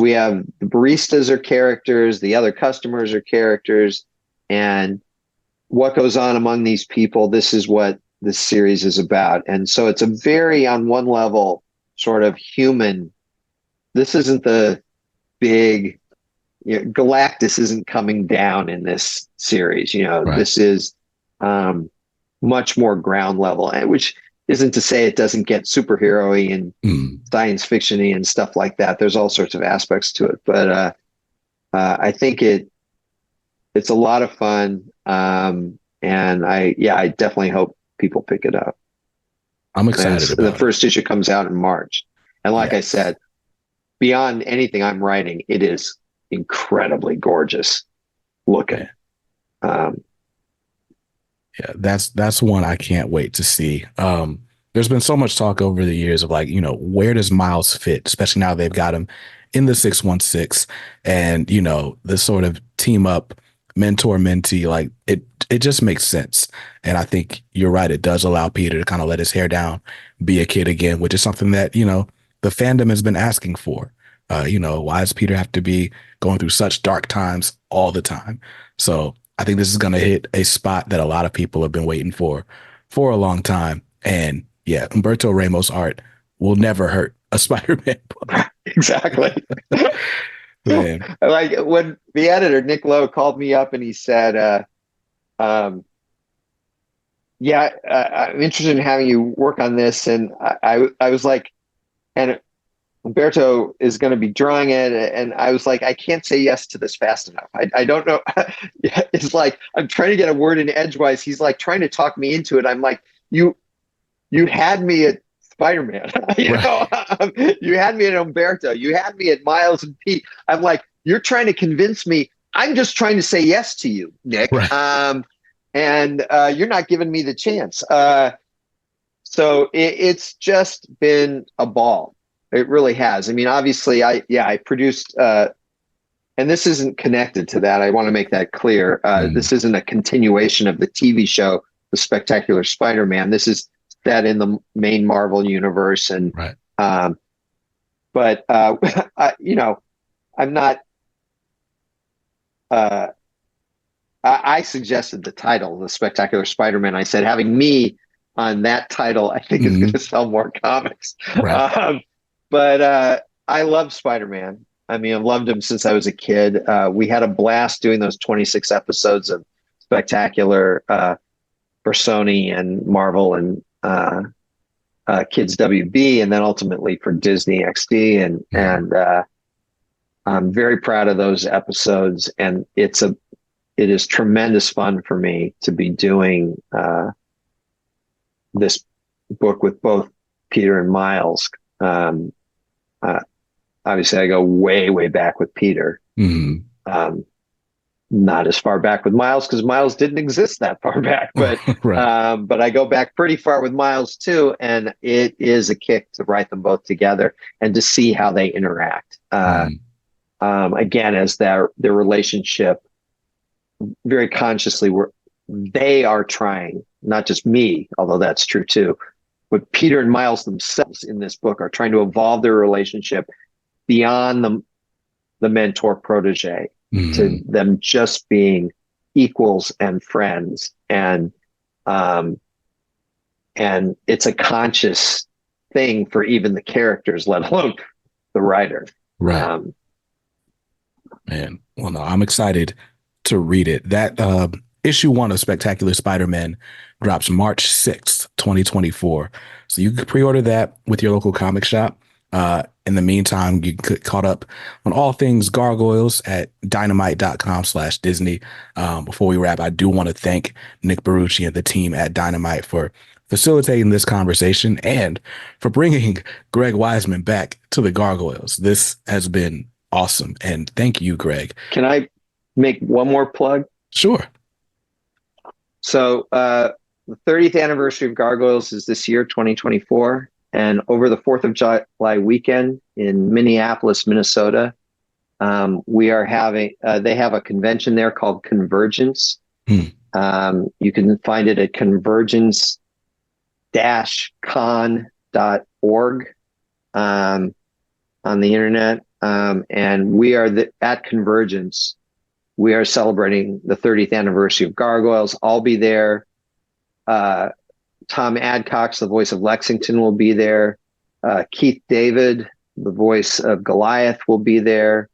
Speaker 2: we have the baristas are characters, the other customers are characters, and what goes on among these people, this is what this series is about. And so it's a very, on one level, sort of human. This isn't the big, Galactus isn't coming down in this series. This is much more ground level, which isn't to say it doesn't get superhero-y and science fiction-y and stuff like that. There's all sorts of aspects to it, but I think it's a lot of fun, and I definitely hope people pick it up.
Speaker 1: I'm excited about
Speaker 2: the first issue comes out in March, and like I said, beyond anything I'm writing, it is incredibly gorgeous looking.
Speaker 1: Yeah, that's one I can't wait to see. There's been so much talk over the years of where does Miles fit, especially now they've got him in the 616, and the sort of team up mentor mentee, like it just makes sense. And I think you're right. It does allow Peter to kind of let his hair down, be a kid again, which is something that, the fandom has been asking for. Why does Peter have to be going through such dark times all the time? So I think this is going to hit a spot that a lot of people have been waiting for a long time. And yeah, Humberto Ramos art will never hurt a Spider-Man book.
Speaker 2: Exactly.
Speaker 1: Man.
Speaker 2: Like when the editor, Nick Lowe, called me up and he said, yeah, I'm interested in having you work on this. And I was like, and Umberto is going to be drawing it. And I was like, I can't say yes to this fast enough. I don't know. It's like, I'm trying to get a word in edgewise. He's like trying to talk me into it. I'm like, you had me at Spider-Man. You had me at Umberto. You had me at Miles and Pete. I'm like, you're trying to convince me. I'm just trying to say yes to you, Nick.
Speaker 1: Right.
Speaker 2: And you're not giving me the chance. So it's just been a ball. It really has. I mean, obviously, I produced, and this isn't connected to that. I want to make that clear. This isn't a continuation of the TV show, The Spectacular Spider-Man. This is set in the main Marvel universe, and
Speaker 1: right.
Speaker 2: But I'm not. I suggested the title, The Spectacular Spider-Man. I said having me on that title, I think is going to sell more comics.
Speaker 1: Right.
Speaker 2: But I love Spider-Man. I mean, I've loved him since I was a kid. We had a blast doing those 26 episodes of Spectacular for Sony and Marvel and Kids WB, and then ultimately for Disney XD. And I'm very proud of those episodes. And it is tremendous fun for me to be doing this book with both Peter and Miles. Obviously, I go way, way back with Peter. Not as far back with Miles because Miles didn't exist that far back, but right. But I go back pretty far with Miles too, and it is a kick to write them both together and to see how they interact. Again, as their relationship, very consciously, they are trying, not just me, although that's true too, but Peter and Miles themselves in this book are trying to evolve their relationship beyond the mentor protege to them just being equals and friends. And it's a conscious thing for even the characters, let alone the writer.
Speaker 1: Right. Man, well, no, I'm excited to read it. That issue 1 of Spectacular Spider-Man drops March 6th, 2024. So you can pre-order that with your local comic shop. In the meantime, you can get caught up on all things Gargoyles at dynamite.com/Disney. Before we wrap, I do want to thank Nick Barucci and the team at Dynamite for facilitating this conversation and for bringing Greg Weisman back to the Gargoyles. This has been awesome. And thank you, Greg.
Speaker 2: Can I make one more plug?
Speaker 1: Sure.
Speaker 2: So the 30th anniversary of Gargoyles is this year, 2024. And over the 4th of July weekend in Minneapolis, Minnesota, we are having, they have a convention there called Convergence. You can find it at convergence-con.org on the internet. And we are at Convergence. We are celebrating the 30th anniversary of Gargoyles. I'll be there. Tom Adcox, the voice of Lexington, will be there. Keith David, the voice of Goliath, will be there.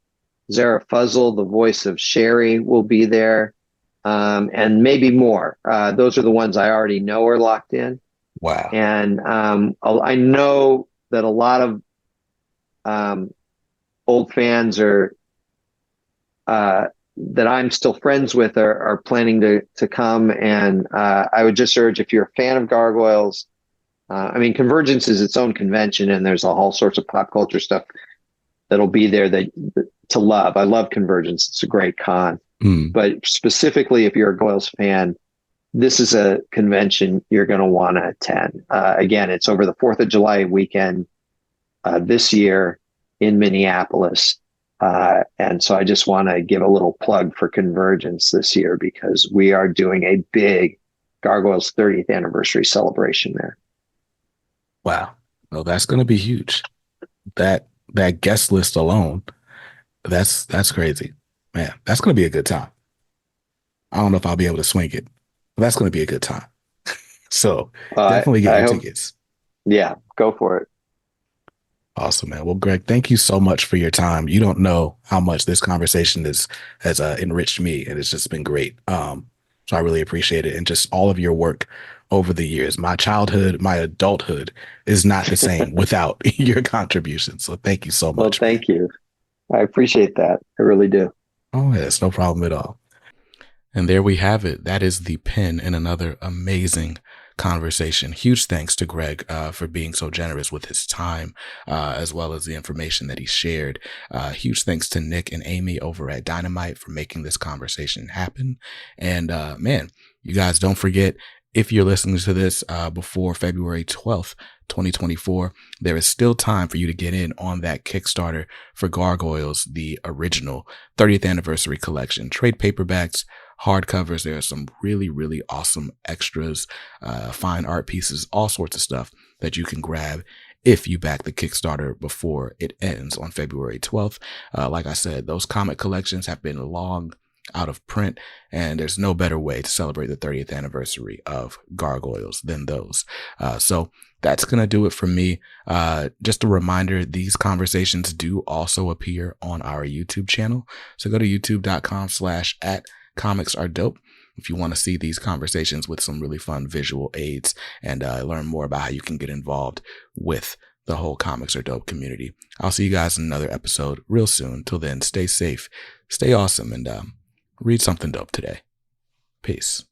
Speaker 2: Zara Fuzzle, the voice of Sherry, will be there. And maybe more. Those are the ones I already know are locked in.
Speaker 1: Wow.
Speaker 2: And I know that a lot of old fans are that I'm still friends with are planning to come. And I would just urge, if you're a fan of Gargoyles, I mean, Convergence is its own convention, and there's all sorts of pop culture stuff that'll be there to love. I love Convergence. It's a great con. But specifically, if you're a Gargoyles fan, this is a convention you're going to want to attend. Again, it's over the 4th of July weekend this year. in Minneapolis. And so I just want to give a little plug for Convergence this year because we are doing a big Gargoyles 30th anniversary celebration there.
Speaker 1: Wow. Well, that's going to be huge. That guest list alone, that's crazy. Man, that's going to be a good time. I don't know if I'll be able to swing it, but that's going to be a good time. So definitely get
Speaker 2: I
Speaker 1: your
Speaker 2: hope,
Speaker 1: tickets.
Speaker 2: yeah, go for it.
Speaker 1: Awesome, man. Well, Greg, thank you so much for your time. You don't know how much this conversation has enriched me, and it's just been great. So I really appreciate it, and just all of your work over the years. My childhood, my adulthood is not the same without your contribution. So thank you so
Speaker 2: Well,
Speaker 1: much, man.
Speaker 2: thank you. I appreciate that. I really do.
Speaker 1: Oh, yeah, it's no problem at all. And there we have it. That is the pin in another amazing conversation. Huge thanks to Greg for being so generous with his time, as well as the information that he shared. Huge thanks to Nick and Amy over at Dynamite for making this conversation happen. And man, you guys don't forget, if you're listening to this before February 12th, 2024, there is still time for you to get in on that Kickstarter for Gargoyles, the original 30th anniversary collection. Trade paperbacks, hardcovers. There are some really, really awesome extras, fine art pieces, all sorts of stuff that you can grab if you back the Kickstarter before it ends on February 12th. Like I said, those comic collections have been long out of print, and there's no better way to celebrate the 30th anniversary of Gargoyles than those. So that's going to do it for me. Just a reminder, these conversations do also appear on our YouTube channel. So go to youtube.com/@comics-are-dope if you want to see these conversations with some really fun visual aids and learn more about how you can get involved with the whole Comics Are Dope community. I'll see you guys in another episode real soon. Till then, stay safe, stay awesome, and read something dope today. Peace.